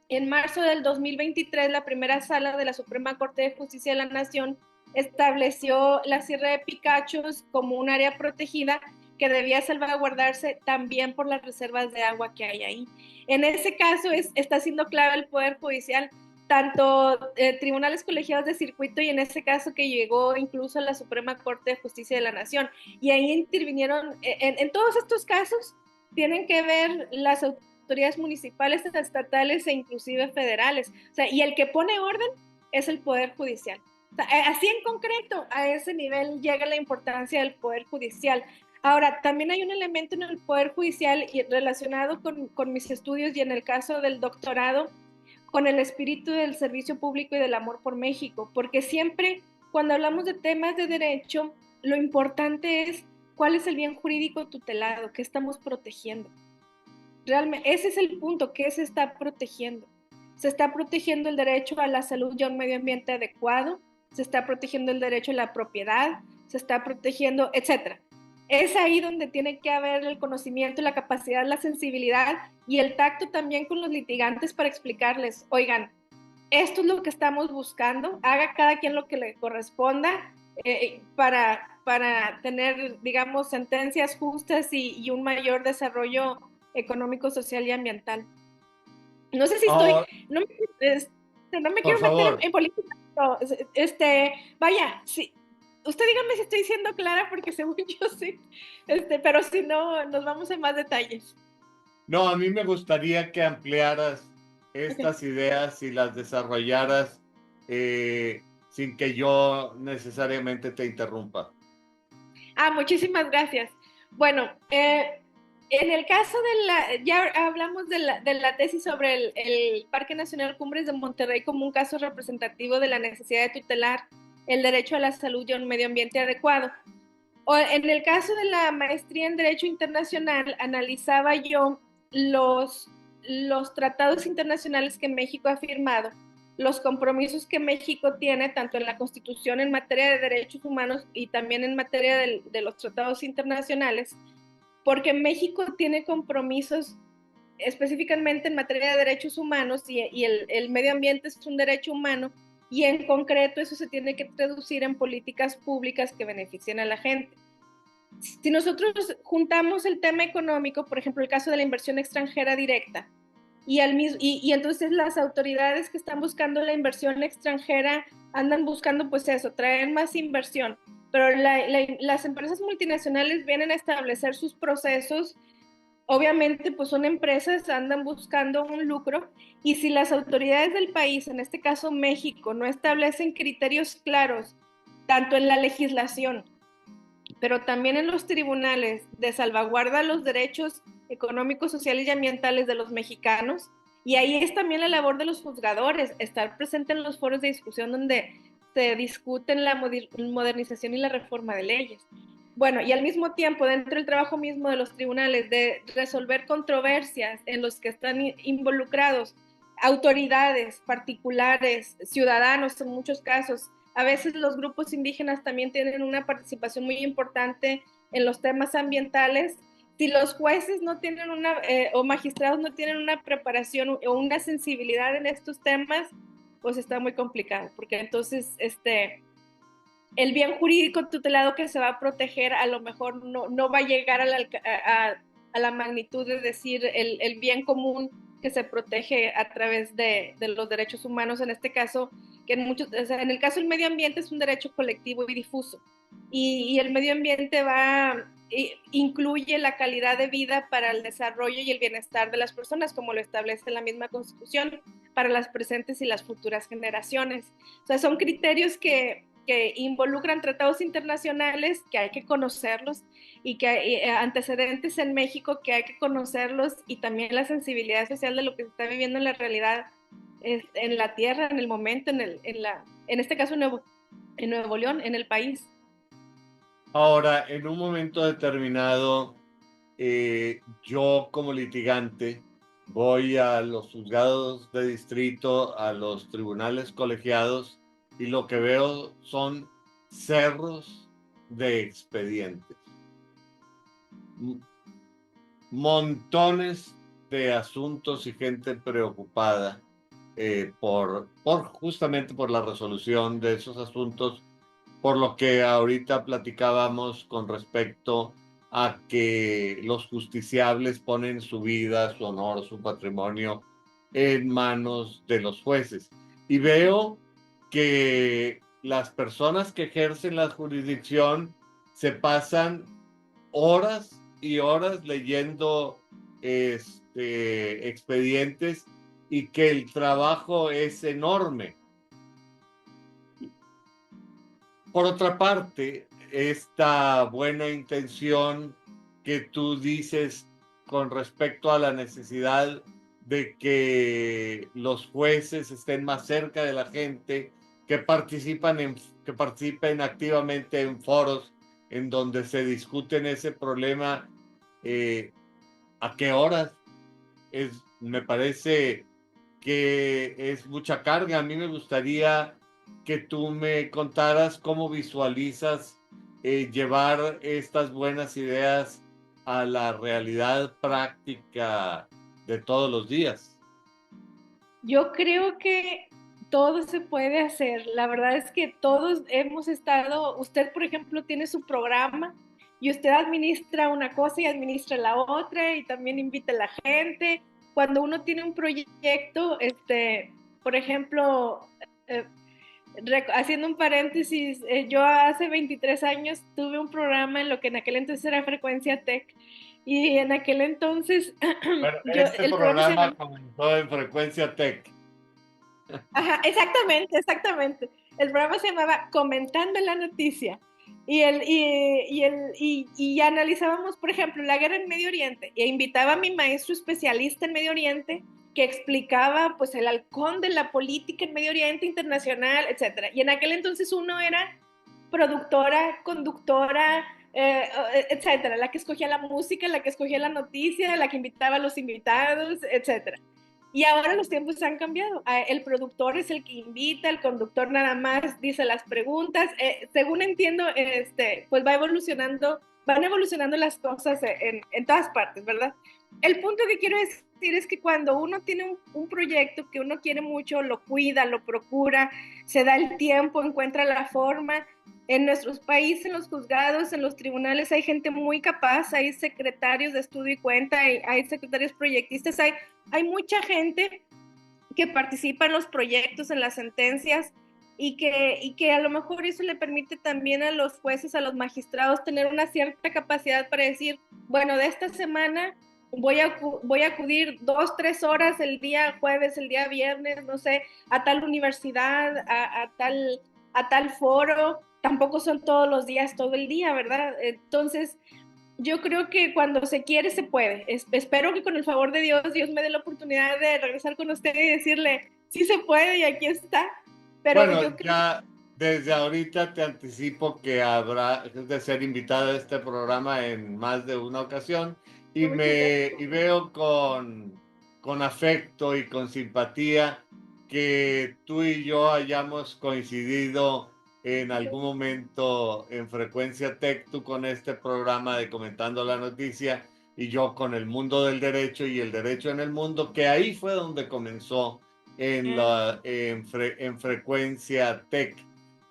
C: En marzo del 2023, la primera sala de la Suprema Corte de Justicia de la Nación estableció la Sierra de Picachos como un área protegida que debía salvaguardarse también por las reservas de agua que hay ahí. En ese caso está siendo clave el Poder Judicial, tanto tribunales colegiados de circuito y en ese caso que llegó incluso a la Suprema Corte de Justicia de la Nación. Y ahí intervinieron, en todos estos casos tienen que ver las autoridades municipales, estatales e inclusive federales. O sea, y el que pone orden es el Poder Judicial. O sea, así en concreto, a ese nivel llega la importancia del Poder Judicial. Ahora, también hay un elemento en el Poder Judicial y relacionado con mis estudios y en el caso del doctorado, con el espíritu del servicio público y del amor por México, porque siempre cuando hablamos de temas de derecho, lo importante es cuál es el bien jurídico tutelado, qué estamos protegiendo. Realmente, ese es el punto, ¿qué se está protegiendo? Se está protegiendo el derecho a la salud y a un medio ambiente adecuado, se está protegiendo el derecho a la propiedad, se está protegiendo, etcétera. Es ahí donde tiene que haber el conocimiento, la capacidad, la sensibilidad y el tacto también con los litigantes para explicarles, oigan, esto es lo que estamos buscando, haga cada quien lo que le corresponda para tener, digamos, sentencias justas y un mayor desarrollo económico, social y ambiental. No sé si estoy,
B: Ahora,
C: no me
B: por
C: quiero meter
B: favor.
C: en política, pero, vaya, sí, usted dígame si estoy siendo clara porque según yo sí, pero si no, nos vamos a más detalles.
B: No, a mí me gustaría que ampliaras
C: Okay.
B: estas ideas y las desarrollaras sin que yo necesariamente te interrumpa.
C: Muchísimas gracias. Bueno, en el caso ya hablamos de la tesis sobre el Parque Nacional Cumbres de Monterrey como un caso representativo de la necesidad de tutelar el derecho a la salud y a un medio ambiente adecuado. O en el caso de la maestría en Derecho Internacional, analizaba yo los tratados internacionales que México ha firmado, los compromisos que México tiene, tanto en la Constitución en materia de derechos humanos y también en materia de los tratados internacionales, porque México tiene compromisos específicamente en materia de derechos humanos y el medio ambiente es un derecho humano y en concreto eso se tiene que traducir en políticas públicas que beneficien a la gente. Si nosotros juntamos el tema económico, por ejemplo, el caso de la inversión extranjera directa, y entonces las autoridades que están buscando la inversión extranjera andan buscando pues eso, traer más inversión, pero las empresas multinacionales vienen a establecer sus procesos, obviamente pues son empresas, andan buscando un lucro, y si las autoridades del país, en este caso México, no establecen criterios claros, tanto en la legislación, pero también en los tribunales de salvaguarda los derechos económicos, sociales y ambientales de los mexicanos. Y ahí es también la labor de los juzgadores, estar presente en los foros de discusión donde se discuten la modernización y la reforma de leyes. Bueno, y al mismo tiempo, dentro del trabajo mismo de los tribunales, de resolver controversias en los que están involucrados autoridades particulares, ciudadanos en muchos casos. A veces los grupos indígenas también tienen una participación muy importante en los temas ambientales. Si los jueces no tienen o magistrados no tienen una preparación o una sensibilidad en estos temas, pues está muy complicado, porque entonces el bien jurídico tutelado que se va a proteger a lo mejor no va a llegar a la magnitud de decir el bien común que se protege a través de los derechos humanos, en este caso, que en el caso del medio ambiente es un derecho colectivo y difuso, y el medio ambiente incluye la calidad de vida para el desarrollo y el bienestar de las personas, como lo establece la misma Constitución, para las presentes y las futuras generaciones. O sea, son criterios que involucran tratados internacionales que hay que conocerlos y que hay antecedentes en México que hay que conocerlos, y también la sensibilidad social de lo que se está viviendo en la realidad, en la tierra, en el momento, en este caso en Nuevo León, en el país.
B: Ahora, en un momento determinado, yo como litigante voy a los juzgados de distrito, a los tribunales colegiados, y lo que veo son cerros de expedientes. Montones de asuntos y gente preocupada justamente por la resolución de esos asuntos, por lo que ahorita platicábamos con respecto a que los justiciables ponen su vida, su honor, su patrimonio en manos de los jueces. Y veo que las personas que ejercen la jurisdicción se pasan horas y horas leyendo expedientes, y que el trabajo es enorme. Por otra parte, esta buena intención que tú dices con respecto a la necesidad de que los jueces estén más cerca de la gente que participen activamente en foros en donde se discuten ese problema. ¿A qué horas? Me parece que es mucha carga. A mí me gustaría que tú me contaras cómo visualizas llevar estas buenas ideas a la realidad práctica de todos los días.
C: Yo creo que todo se puede hacer. La verdad es que todos hemos estado, usted por ejemplo tiene su programa y usted administra una cosa y administra la otra y también invita a la gente. Cuando uno tiene un proyecto, por ejemplo, eh, haciendo un paréntesis, yo hace 23 años tuve un programa en lo que en aquel entonces era Frecuencia Tech y en aquel entonces
B: Bueno, este
C: el programa se
B: programa
C: llamaba...
B: comenzó en Frecuencia Tech.
C: Ajá, exactamente, exactamente. El programa se llamaba Comentando la Noticia y analizábamos, por ejemplo, la guerra en Medio Oriente e invitaba a mi maestro especialista en Medio Oriente que explicaba pues el halcón de la política en Medio Oriente internacional, etcétera. Y en aquel entonces uno era productora, conductora, etcétera, la que escogía la música, la que escogía la noticia, la que invitaba a los invitados, etcétera. Y ahora los tiempos han cambiado. El productor es el que invita, el conductor nada más dice las preguntas. Según entiendo, pues van evolucionando las cosas en todas partes, ¿verdad? El punto que quiero decir es que cuando uno tiene un proyecto que uno quiere mucho, lo cuida, lo procura, se da el tiempo, encuentra la forma. En nuestros países, en los juzgados, en los tribunales, hay gente muy capaz, hay secretarios de estudio y cuenta, hay secretarios proyectistas, hay mucha gente que participa en los proyectos, en las sentencias, y que a lo mejor eso le permite también a los jueces, a los magistrados, tener una cierta capacidad para decir, bueno, de esta semana voy a acudir 2, 3 horas el día jueves, el día viernes, no sé, a tal universidad, a tal foro. Tampoco son todos los días, todo el día, ¿verdad? Entonces, yo creo que cuando se quiere, se puede. Espero que con el favor de Dios, Dios me dé la oportunidad de regresar con usted y decirle, sí se puede y aquí está. Pero
B: Bueno,
C: yo creo
B: ya desde ahorita te anticipo que habrá de ser invitada a este programa en más de una ocasión
C: que muchas gracias.
B: y veo con afecto y con simpatía que tú y yo hayamos coincidido en algún momento en Frecuencia Tech, tú con este programa de Comentando la Noticia y yo con el mundo del derecho y el derecho en el mundo, que ahí fue donde comenzó en Frecuencia Tech.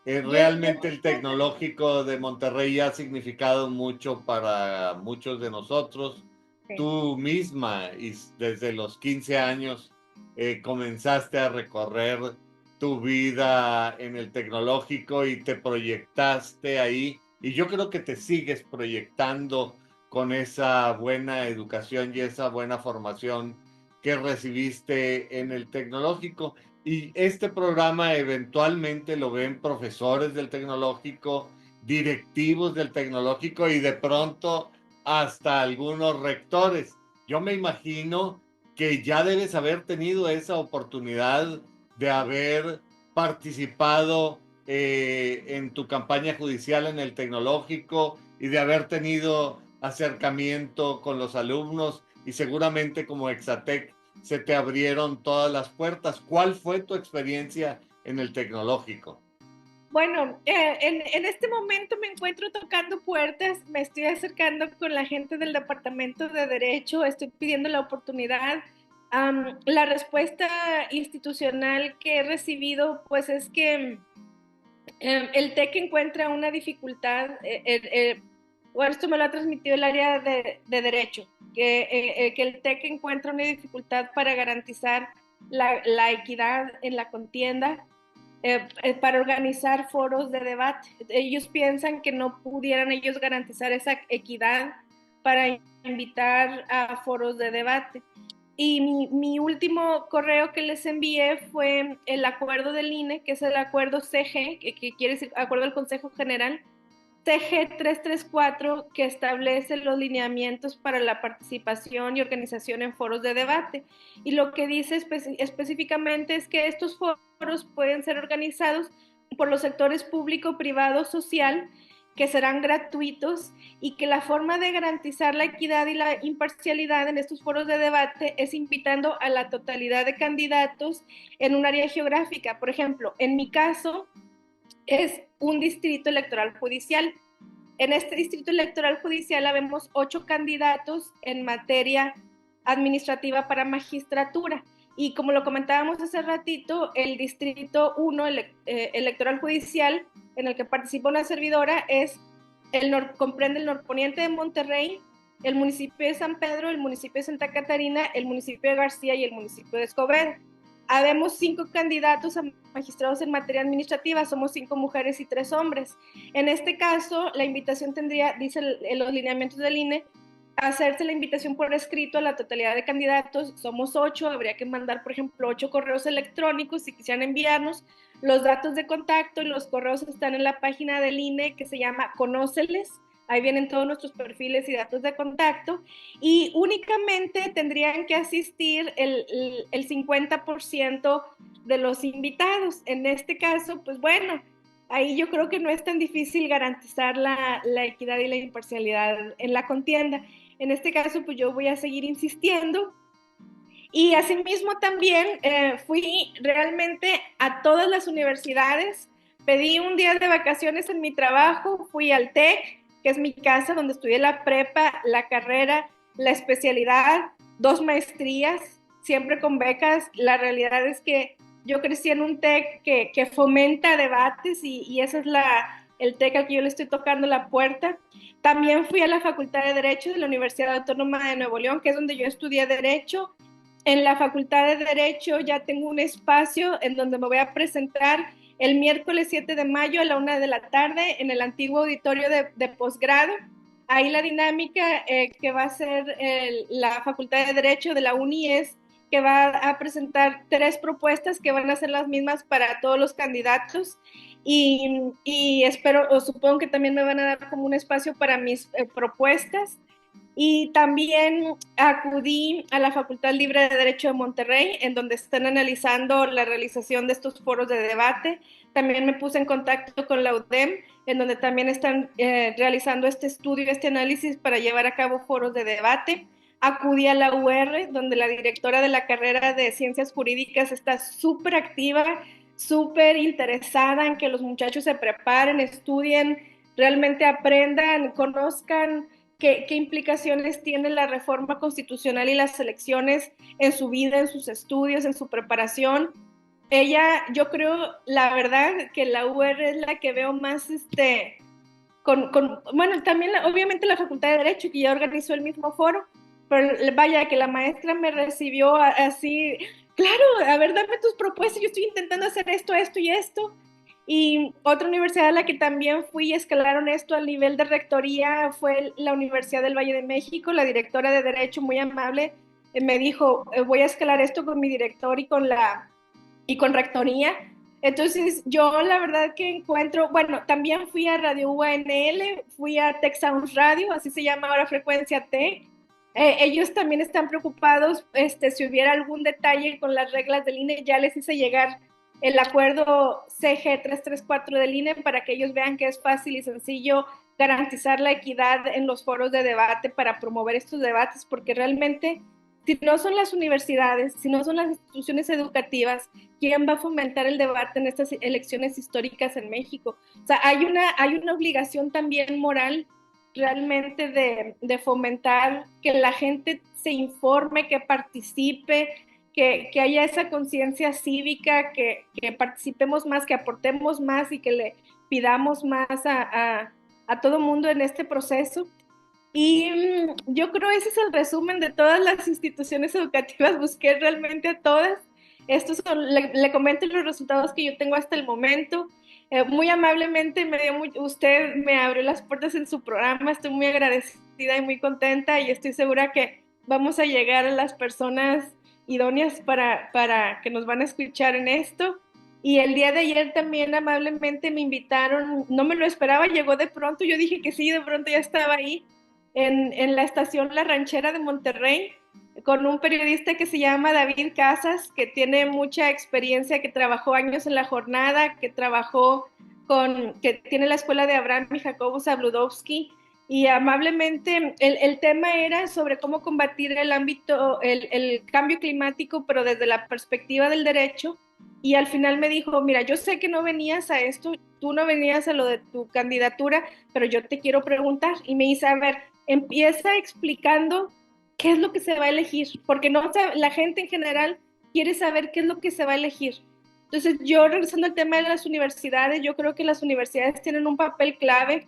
B: Realmente el tecnológico de Monterrey ha significado mucho para muchos de nosotros.
C: Sí.
B: Tú misma, y desde los 15 años, comenzaste a recorrer tu vida en el tecnológico y te proyectaste ahí. Y yo creo que te sigues proyectando con esa buena educación y esa buena formación que recibiste en el tecnológico. Y este programa eventualmente lo ven profesores del tecnológico, directivos del tecnológico y de pronto hasta algunos rectores. Yo me imagino que ya debes haber tenido esa oportunidad de haber participado en tu campaña judicial en el tecnológico y de haber tenido acercamiento con los alumnos y seguramente como Exatec se te abrieron todas las puertas. ¿Cuál fue tu experiencia en el tecnológico?
C: Bueno, en este momento me encuentro tocando puertas, me estoy acercando con la gente del Departamento de Derecho, estoy pidiendo la oportunidad. La respuesta institucional que he recibido, pues es que el TEC encuentra una dificultad, bueno, esto me lo ha transmitido el área de Derecho, que el TEC encuentra una dificultad para garantizar la equidad en la contienda, para organizar foros de debate. Ellos piensan que no pudieran ellos garantizar esa equidad para invitar a foros de debate. Y mi último correo que les envié fue el acuerdo del INE, que es el acuerdo CG, que quiere decir Acuerdo del Consejo General, CG 334, que establece los lineamientos para la participación y organización en foros de debate. Y lo que dice específicamente es que estos foros pueden ser organizados por los sectores público, privado, social, que serán gratuitos, y que la forma de garantizar la equidad y la imparcialidad en estos foros de debate es invitando a la totalidad de candidatos en un área geográfica. Por ejemplo, en mi caso es un distrito electoral judicial. En este distrito electoral judicial habemos 8 candidatos en materia administrativa para magistratura. Y como lo comentábamos hace ratito, el distrito 1 electoral judicial, en el que participa una servidora, comprende el norponiente de Monterrey, el municipio de San Pedro, el municipio de Santa Catarina, el municipio de García y el municipio de Escobedo. Habemos 5 candidatos a magistrados en materia administrativa, somos 5 mujeres y 3 hombres. En este caso, la invitación tendría, dice los lineamientos del INE, hacerse la invitación por escrito a la totalidad de candidatos. Somos 8, habría que mandar, por ejemplo, 8 correos electrónicos si quisieran enviarnos. Los datos de contacto y los correos están en la página del INE, que se llama Conóceles. Ahí vienen todos nuestros perfiles y datos de contacto, y únicamente tendrían que asistir el 50% de los invitados. En este caso, pues bueno, ahí yo creo que no es tan difícil garantizar la equidad y la imparcialidad en la contienda. En este caso, pues yo voy a seguir insistiendo. Y asimismo también fui realmente a todas las universidades, pedí un día de vacaciones en mi trabajo, fui al TEC, que es mi casa, donde estudié la prepa, la carrera, la especialidad, 2 maestrías, siempre con becas. La realidad es que yo crecí en un TEC que fomenta debates, y ese es el TEC al que yo le estoy tocando la puerta. También fui a la Facultad de Derecho de la Universidad Autónoma de Nuevo León, que es donde yo estudié Derecho. En la Facultad de Derecho ya tengo un espacio en donde me voy a presentar el miércoles 7 de mayo a la 1 de la tarde en el antiguo auditorio de posgrado. Ahí la dinámica que va a ser la Facultad de Derecho de la UNI es que va a presentar 3 propuestas que van a ser las mismas para todos los candidatos, y espero o supongo que también me van a dar como un espacio para mis propuestas. Y también acudí a la Facultad Libre de Derecho de Monterrey, en donde están analizando la realización de estos foros de debate. También me puse en contacto con la UDEM, en donde también están realizando este estudio, este análisis para llevar a cabo foros de debate. Acudí a la UR, donde la directora de la carrera de Ciencias Jurídicas está súper activa, súper interesada en que los muchachos se preparen, estudien, realmente aprendan, conozcan qué implicaciones tiene la reforma constitucional y las elecciones en su vida, en sus estudios, en su preparación. Ella, yo creo, la verdad, que la UR es la que veo más, bueno, también obviamente la Facultad de Derecho, que ya organizó el mismo foro, pero vaya, que la maestra me recibió así, claro, a ver, dame tus propuestas, yo estoy intentando hacer esto, esto y esto. Y otra universidad a la que también fui y escalaron esto al nivel de rectoría fue la Universidad del Valle de México. La directora de Derecho, muy amable, me dijo, voy a escalar esto con mi director y con rectoría. Entonces yo la verdad que encuentro, bueno, también fui a Radio UANL, fui a Tech Sounds Radio, así se llama ahora Frecuencia Tech. Ellos también están preocupados, si hubiera algún detalle con las reglas del INE, ya les hice llegar el acuerdo CG 334 del INE para que ellos vean que es fácil y sencillo garantizar la equidad en los foros de debate para promover estos debates, porque realmente si no son las universidades, si no son las instituciones educativas, ¿quién va a fomentar el debate en estas elecciones históricas en México? O sea, hay una obligación también moral realmente de fomentar que la gente se informe, que participe, que haya esa conciencia cívica, que participemos más, que aportemos más y que le pidamos más a todo mundo en este proceso. Y yo creo ese es el resumen de todas las instituciones educativas. Busqué realmente a todas. Le comento los resultados que yo tengo hasta el momento. Muy amablemente usted me abrió las puertas en su programa. Estoy muy agradecida y muy contenta, y estoy segura que vamos a llegar a las personas idóneas para que nos van a escuchar en esto. Y el día de ayer también amablemente me invitaron, no me lo esperaba, llegó de pronto, yo dije que sí, de pronto ya estaba ahí, en la estación La Ranchera de Monterrey, con un periodista que se llama David Casas, que tiene mucha experiencia, que trabajó años en La Jornada, que tiene la escuela de Abraham y Jacobo Zabludovsky, y amablemente el tema era sobre cómo combatir el cambio climático, pero desde la perspectiva del derecho. Y al final me dijo, mira, yo sé que no venías a esto, tú no venías a lo de tu candidatura, pero yo te quiero preguntar. Y me dice, a ver, empieza explicando qué es lo que se va a elegir, porque no la gente en general quiere saber qué es lo que se va a elegir. Entonces, yo regresando al tema de las universidades, yo creo que las universidades tienen un papel clave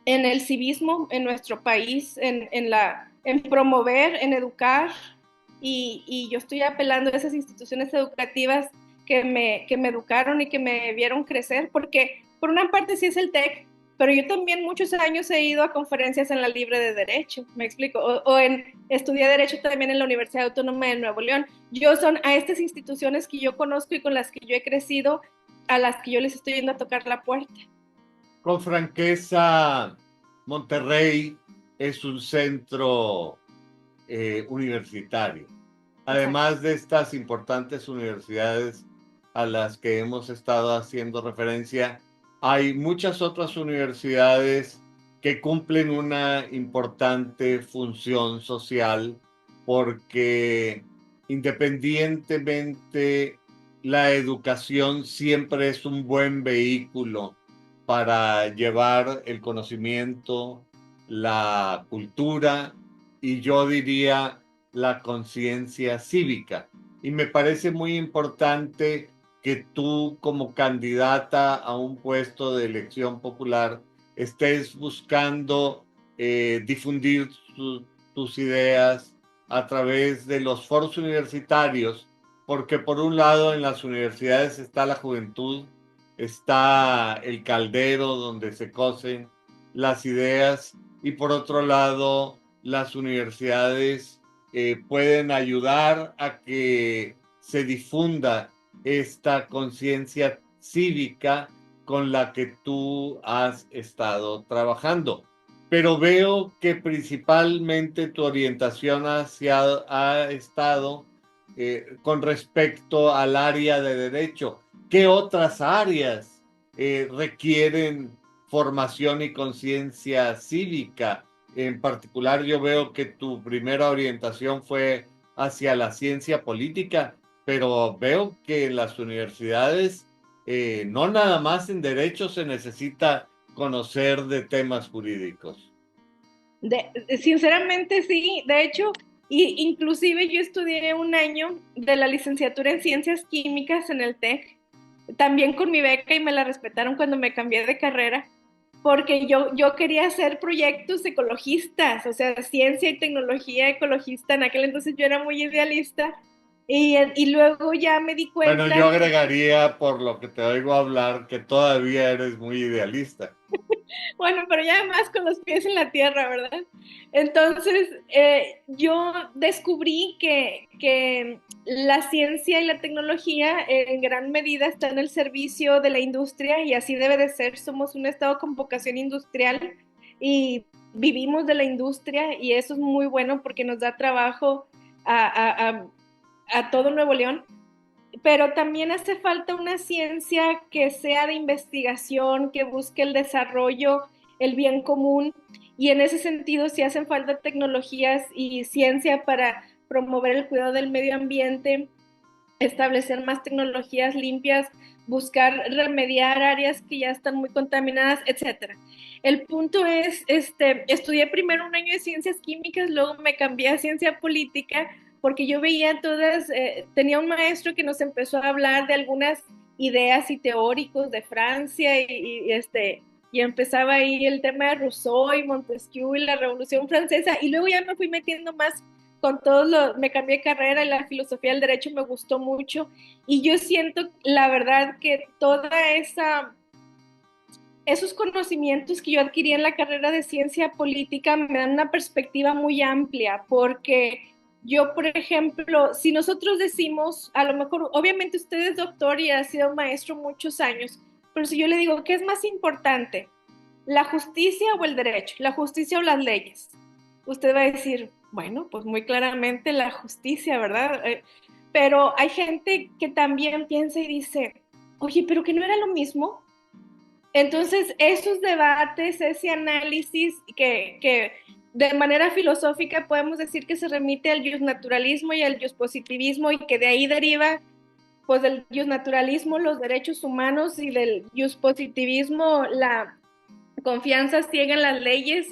C: en el civismo en nuestro país, en promover, en educar, y yo estoy apelando a esas instituciones educativas que me educaron y que me vieron crecer, porque por una parte sí es el TEC, pero yo también muchos años he ido a conferencias en la Libre de Derecho, me explico, estudié Derecho también en la Universidad Autónoma de Nuevo León. Yo son a estas instituciones que yo conozco y con las que yo he crecido, a las que yo les estoy yendo a tocar la puerta.
B: Con franqueza, Monterrey es un centro universitario. Además
C: Exacto.
B: de estas importantes universidades a las que hemos estado haciendo referencia, hay muchas otras universidades que cumplen una importante función social porque independientemente la educación siempre es un buen vehículo para llevar el conocimiento, la cultura y yo diría la conciencia cívica. Y me parece muy importante que tú como candidata a un puesto de elección popular estés buscando difundir tus ideas a través de los foros universitarios, porque por un lado en las universidades está la juventud, está el caldero donde se cocen las ideas y por otro lado las universidades pueden ayudar a que se difunda esta conciencia cívica con la que tú has estado trabajando. Pero veo que principalmente tu orientación ha estado con respecto al área de derecho. ¿Qué otras áreas requieren formación y conciencia cívica? En particular, yo veo que tu primera orientación fue hacia la ciencia política, pero veo que en las universidades, no nada más en derecho se necesita conocer de temas jurídicos.
C: Sinceramente sí, de hecho, inclusive yo estudié un año de la licenciatura en Ciencias Químicas en el TEC, también con mi beca y me la respetaron cuando me cambié de carrera, porque yo quería hacer proyectos ecologistas, o sea, ciencia y tecnología ecologista, en aquel entonces yo era muy idealista y luego ya me di
B: Bueno,
C: cuenta.
B: yo agregaría, por lo que te oigo hablar, que todavía eres muy idealista.
C: Bueno, pero ya más con los pies en la tierra, ¿verdad? Entonces, yo descubrí que la ciencia y la tecnología en gran medida están al servicio de la industria y así debe de ser. Somos un estado con vocación industrial y vivimos de la industria y eso es muy bueno porque nos da trabajo a, a, a, a todo Nuevo León, pero también hace falta una ciencia que sea de investigación, que busque el desarrollo, el bien común, y en ese sentido sí hacen falta tecnologías y ciencia para promover el cuidado del medio ambiente, establecer más tecnologías limpias, buscar remediar áreas que ya están muy contaminadas, etcétera. El punto es, estudié primero un año de ciencias químicas, luego me cambié a ciencia política, porque yo veía tenía un maestro que nos empezó a hablar de algunas ideas y teóricos de Francia y empezaba ahí el tema de Rousseau y Montesquieu y la Revolución Francesa, y luego ya me fui metiendo más me cambié de carrera y la filosofía del derecho me gustó mucho y yo siento la verdad que esos conocimientos que yo adquirí en la carrera de ciencia política me dan una perspectiva muy amplia porque yo, por ejemplo, si nosotros decimos, a lo mejor, obviamente usted es doctor y ha sido maestro muchos años, pero si yo le digo, ¿qué es más importante? ¿La justicia o el derecho? ¿La justicia o las leyes? Usted va a decir, bueno, pues muy claramente la justicia, ¿verdad? Pero hay gente que también piensa y dice, oye, pero que no era lo mismo. Entonces, esos debates, ese análisis que de manera filosófica podemos decir que se remite al justnaturalismo y al justpositivismo y que de ahí deriva, pues del justnaturalismo los derechos humanos y del justpositivismo la confianza ciega en las leyes,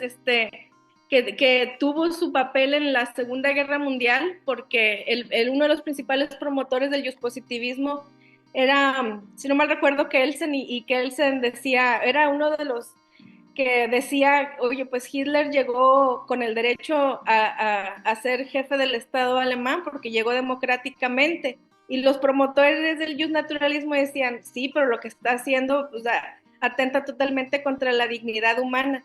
C: que tuvo su papel en la Segunda Guerra Mundial, porque uno de los principales promotores del positivismo era, si no mal recuerdo, Kelsen, y Kelsen decía, era uno de los que decía, oye, pues Hitler llegó con el derecho a ser jefe del Estado alemán porque llegó democráticamente. Y los promotores del justnaturalismo decían, sí, pero lo que está haciendo, pues, atenta totalmente contra la dignidad humana.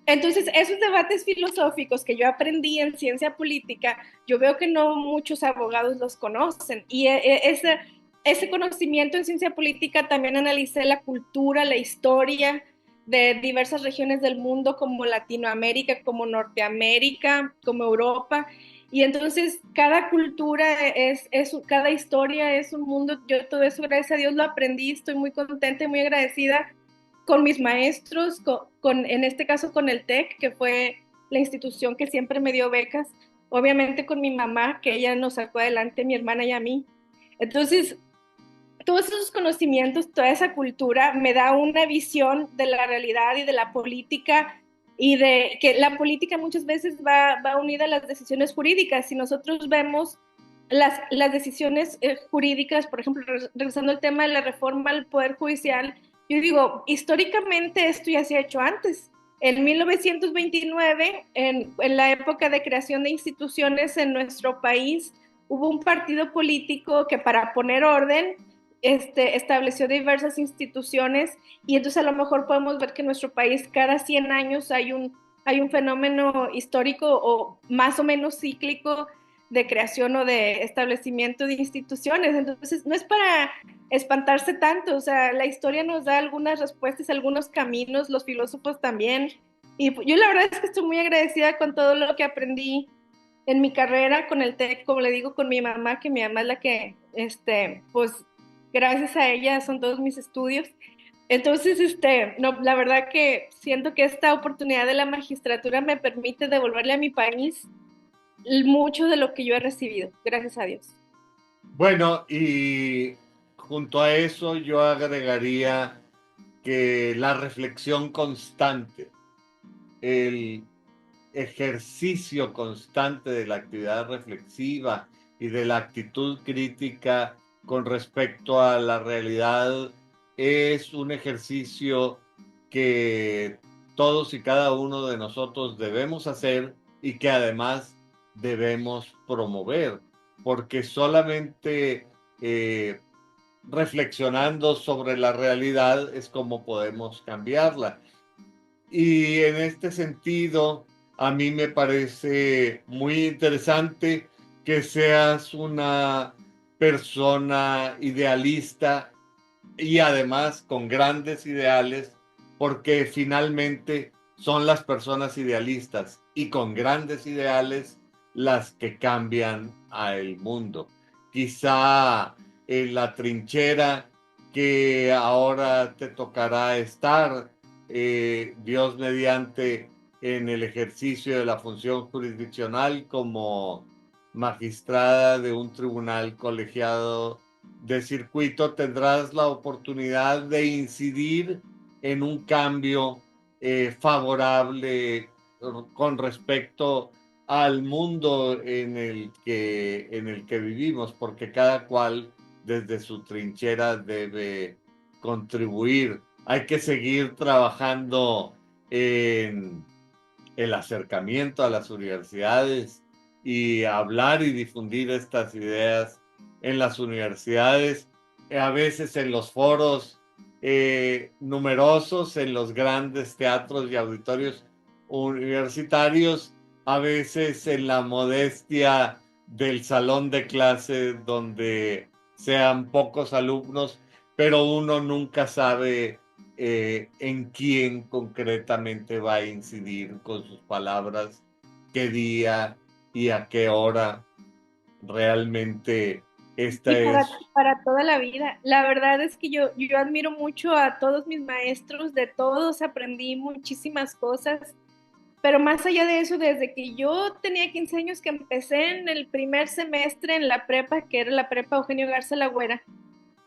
C: Entonces, esos debates filosóficos que yo aprendí en ciencia política, yo veo que no muchos abogados los conocen. Y ese conocimiento en ciencia política también analicé la cultura, la historia de diversas regiones del mundo, como Latinoamérica, como Norteamérica, como Europa. Y entonces, cada cultura cada historia es un mundo. Yo todo eso, gracias a Dios, lo aprendí. Estoy muy contenta y muy agradecida con mis maestros, en este caso con el TEC, que fue la institución que siempre me dio becas, obviamente con mi mamá, que ella nos sacó adelante, mi hermana y a mí. Entonces, todos esos conocimientos, toda esa cultura me da una visión de la realidad y de la política, y de que la política muchas veces va unida a las decisiones jurídicas. Si nosotros vemos las decisiones jurídicas, por ejemplo, regresando al tema de la reforma al Poder Judicial, yo digo, históricamente esto ya se ha hecho antes. En 1929, en la época de creación de instituciones en nuestro país, hubo un partido político que, para poner orden, estableció diversas instituciones, y entonces a lo mejor podemos ver que en nuestro país cada 100 años hay un fenómeno histórico o más o menos cíclico de creación o de establecimiento de instituciones. Entonces, no es para espantarse tanto, o sea, la historia nos da algunas respuestas, algunos caminos, los filósofos también. Y yo la verdad es que estoy muy agradecida con todo lo que aprendí en mi carrera, con el TEC, como le digo, con mi mamá, que mi mamá es la que, pues, gracias a ella son todos mis estudios. Entonces, no, la verdad que siento que esta oportunidad de la magistratura me permite devolverle a mi país mucho de lo que yo he recibido, gracias a Dios.
B: Bueno, y junto a eso yo agregaría que la reflexión constante, el ejercicio constante de la actividad reflexiva y de la actitud crítica con respecto a la realidad es un ejercicio que todos y cada uno de nosotros debemos hacer y que además debemos promover, porque solamente reflexionando sobre la realidad es como podemos cambiarla. Y en este sentido, a mí me parece muy interesante que seas una persona idealista y además con grandes ideales, porque finalmente son las personas idealistas y con grandes ideales las que cambian al mundo. Quizá en la trinchera que ahora te tocará estar, Dios mediante, en el ejercicio de la función jurisdiccional como magistrada de un tribunal colegiado de circuito, tendrás la oportunidad de incidir en un cambio favorable con respecto al mundo en el que vivimos, porque cada cual desde su trinchera debe contribuir. Hay que seguir trabajando en el acercamiento a las universidades y hablar y difundir estas ideas en las universidades, a veces en los foros numerosos, en los grandes teatros y auditorios universitarios, a veces en la modestia del salón de clase donde sean pocos alumnos, pero uno nunca sabe en quién concretamente va a incidir con sus palabras, qué día y a qué hora. Realmente esta
C: Y
B: es...
C: para toda la vida. La verdad es que yo admiro mucho a todos mis maestros, de todos aprendí muchísimas cosas, pero más allá de eso, desde que yo tenía 15 años que empecé en el primer semestre en la prepa, que era la prepa Eugenio Garza Lagüera,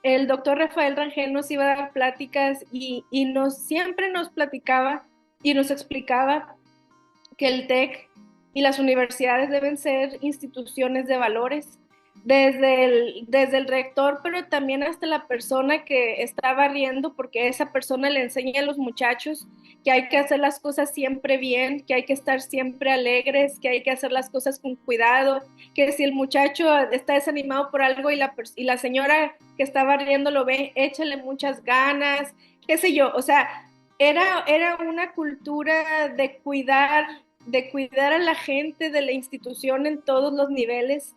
C: el doctor Rafael Rangel nos iba a dar pláticas y siempre nos platicaba y nos explicaba que el TEC y las universidades deben ser instituciones de valores, desde el rector, pero también hasta la persona que está barriendo, porque esa persona le enseña a los muchachos que hay que hacer las cosas siempre bien, que hay que estar siempre alegres, que hay que hacer las cosas con cuidado, que si el muchacho está desanimado por algo y la señora que está barriendo lo ve, échale muchas ganas, qué sé yo, o sea, era una cultura de cuidar a la gente de la institución en todos los niveles,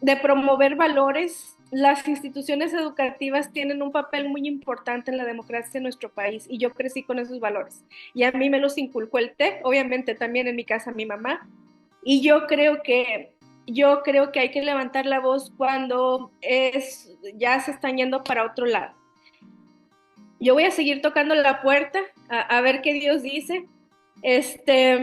C: de promover valores. Las instituciones educativas tienen un papel muy importante en la democracia en nuestro país y yo crecí con esos valores. Y a mí me los inculcó el TEC, obviamente también en mi casa mi mamá. Y yo creo que hay que levantar la voz cuando ya se están yendo para otro lado. Yo voy a seguir tocando la puerta a ver qué Dios dice. Este,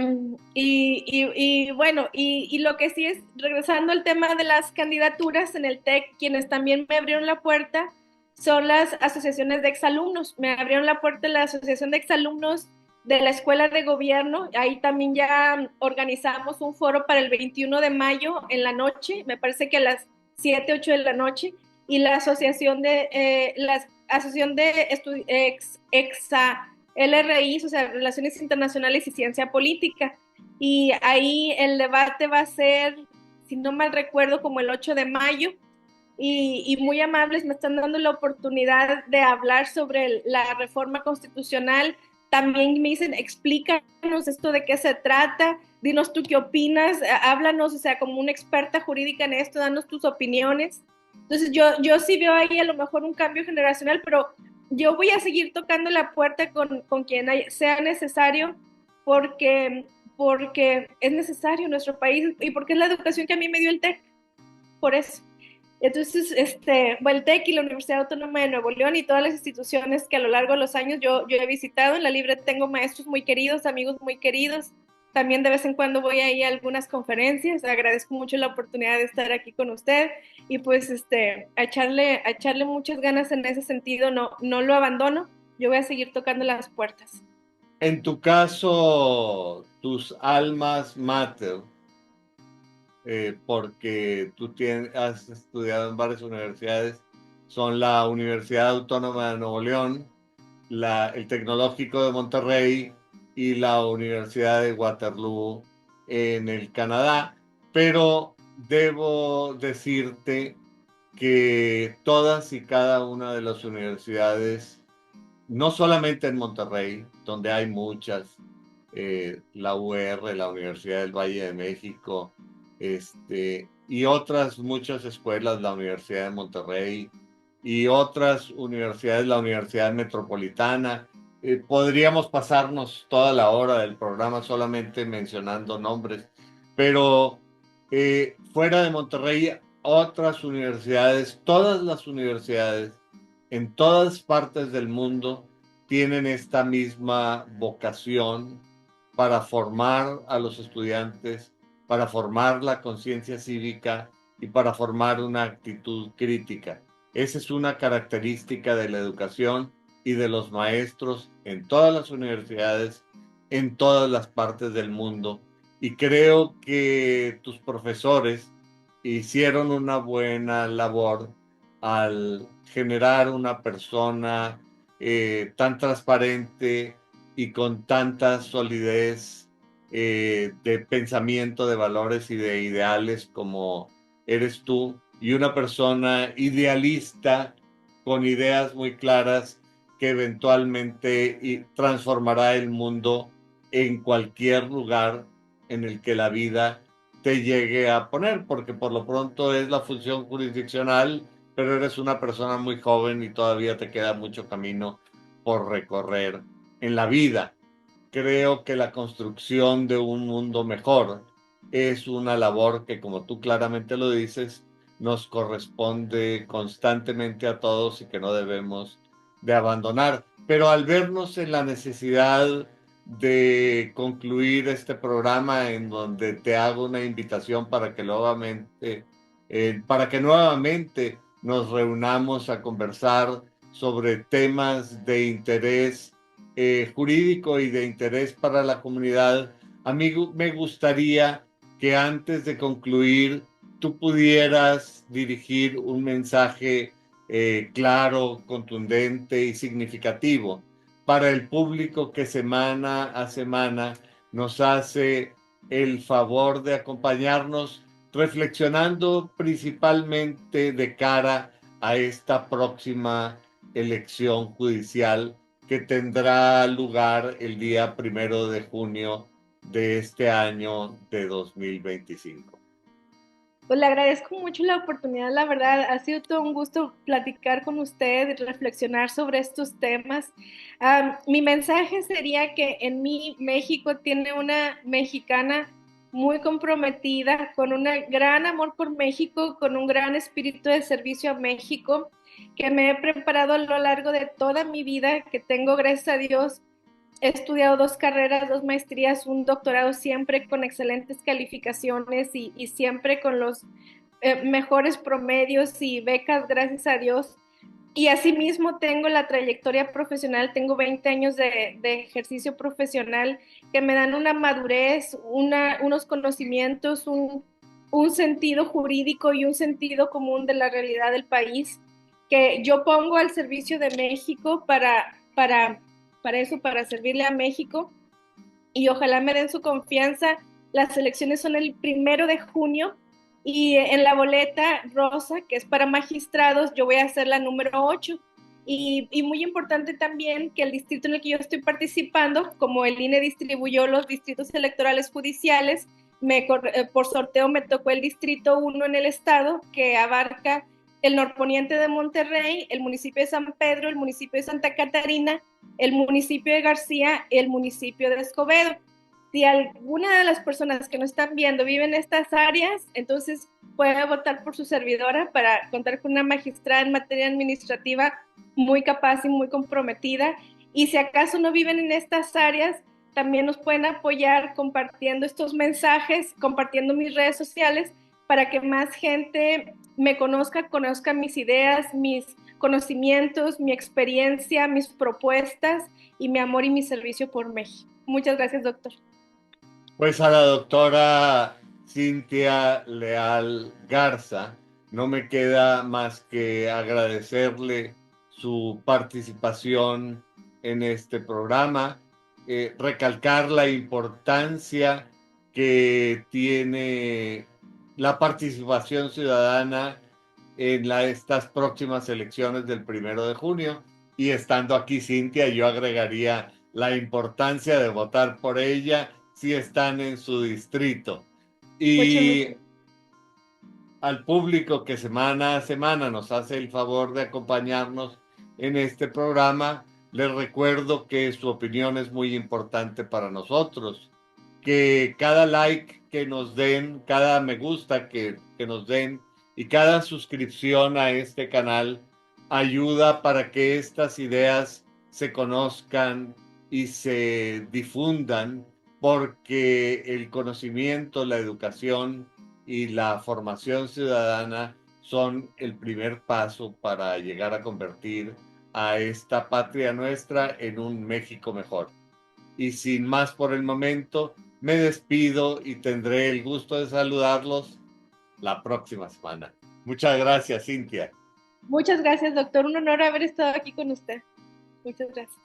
C: bueno, y lo que sí es, regresando al tema de las candidaturas en el TEC, quienes también me abrieron la puerta son las asociaciones de exalumnos. Me abrieron la puerta la Asociación de Exalumnos de la Escuela de Gobierno. Ahí también ya organizamos un foro para el 21 de mayo en la noche, me parece que a las 7, 8 de la noche, y la Asociación de Exa LRI, o sea, Relaciones Internacionales y Ciencia Política. Y ahí el debate va a ser, si no mal recuerdo, como el 8 de mayo. Y muy amables, me están dando la oportunidad de hablar sobre la reforma constitucional. También me dicen, explícanos esto de qué se trata, dinos tú qué opinas, háblanos, o sea, como una experta jurídica en esto, danos tus opiniones. Entonces yo sí veo ahí a lo mejor un cambio generacional, pero yo voy a seguir tocando la puerta con quien sea necesario, porque, porque es necesario en nuestro país y porque es la educación que a mí me dio el TEC, por eso. Entonces, bueno, el TEC y la Universidad Autónoma de Nuevo León y todas las instituciones que a lo largo de los años yo he visitado, en la Libre tengo maestros muy queridos, amigos muy queridos, también de vez en cuando voy ahí a algunas conferencias, agradezco mucho la oportunidad de estar aquí con usted y pues a echarle muchas ganas en ese sentido, no lo abandono, yo voy a seguir tocando las puertas.
B: En tu caso, tus almas mater, porque has estudiado en varias universidades, son la Universidad Autónoma de Nuevo León, el Tecnológico de Monterrey y la Universidad de Waterloo en el Canadá, pero debo decirte que todas y cada una de las universidades, no solamente en Monterrey, donde hay muchas, la UR, la Universidad del Valle de México, y otras muchas escuelas, la Universidad de Monterrey y otras universidades, la Universidad Metropolitana. Podríamos pasarnos toda la hora del programa solamente mencionando nombres, pero fuera de Monterrey, otras universidades, todas las universidades en todas partes del mundo tienen esta misma vocación para formar a los estudiantes, para formar la conciencia cívica y para formar una actitud crítica. Esa es una característica de la educación y de los maestros en todas las universidades, en todas las partes del mundo. Y creo que tus profesores hicieron una buena labor al generar una persona tan transparente y con tanta solidez de pensamiento, de valores y de ideales como eres tú, y una persona idealista con ideas muy claras que eventualmente transformará el mundo en cualquier lugar en el que la vida te llegue a poner, porque por lo pronto es la función jurisdiccional, pero eres una persona muy joven y todavía te queda mucho camino por recorrer en la vida. Creo que la construcción de un mundo mejor es una labor que, como tú claramente lo dices, nos corresponde constantemente a todos y que no debemos de abandonar. Pero al vernos en la necesidad de concluir este programa, en donde te hago una invitación para que nuevamente nos reunamos a conversar sobre temas de interés jurídico y de interés para la comunidad. A mí me gustaría que antes de concluir tú pudieras dirigir un mensaje claro, contundente y significativo para el público que semana a semana nos hace el favor de acompañarnos, reflexionando principalmente de cara a esta próxima elección judicial que tendrá lugar el día 1 de junio de este año de 2025.
C: Pues le agradezco mucho la oportunidad, la verdad, ha sido todo un gusto platicar con usted y reflexionar sobre estos temas. Mi mensaje sería que en mí México tiene una mexicana muy comprometida, con un gran amor por México, con un gran espíritu de servicio a México, que me he preparado a lo largo de toda mi vida, que tengo, gracias a Dios, he estudiado 2 carreras, 2 maestrías, un doctorado, siempre con excelentes calificaciones y siempre con los mejores promedios y becas, gracias a Dios. Y asimismo tengo la trayectoria profesional, tengo 20 años de ejercicio profesional que me dan una madurez, unos conocimientos, un sentido jurídico y un sentido común de la realidad del país que yo pongo al servicio de México para eso, para servirle a México, y ojalá me den su confianza. Las elecciones son el 1 de junio y en la boleta rosa, que es para magistrados, yo voy a ser la número 8. Y muy importante también que el distrito en el que yo estoy participando, como el INE distribuyó los distritos electorales judiciales, por sorteo me tocó el distrito 1 en el estado, que abarca el norponiente de Monterrey, el municipio de San Pedro, el municipio de Santa Catarina, el municipio de García, el municipio de Escobedo. Si alguna de las personas que nos están viendo vive en estas áreas, entonces puede votar por su servidora para contar con una magistrada en materia administrativa muy capaz y muy comprometida. Y si acaso no viven en estas áreas, también nos pueden apoyar compartiendo estos mensajes, compartiendo mis redes sociales, para que más gente me conozca mis ideas, mis conocimientos, mi experiencia, mis propuestas y mi amor y mi servicio por México. Muchas gracias, doctor.
B: Pues a la doctora Cintia Leal Garza no me queda más que agradecerle su participación en este programa, recalcar la importancia que tiene la participación ciudadana en estas próximas elecciones del 1 de junio. Y estando aquí Cintia, yo agregaría la importancia de votar por ella si están en su distrito. Y al público que semana a semana nos hace el favor de acompañarnos en este programa, les recuerdo que su opinión es muy importante para nosotros, que cada like que nos den, cada me gusta que nos den y cada suscripción a este canal ayuda para que estas ideas se conozcan y se difundan, porque el conocimiento, la educación y la formación ciudadana son el primer paso para llegar a convertir a esta patria nuestra en un México mejor. Y sin más por el momento, me despido y tendré el gusto de saludarlos la próxima semana. Muchas gracias, Cintia.
C: Muchas gracias, doctor. Un honor haber estado aquí con usted. Muchas gracias.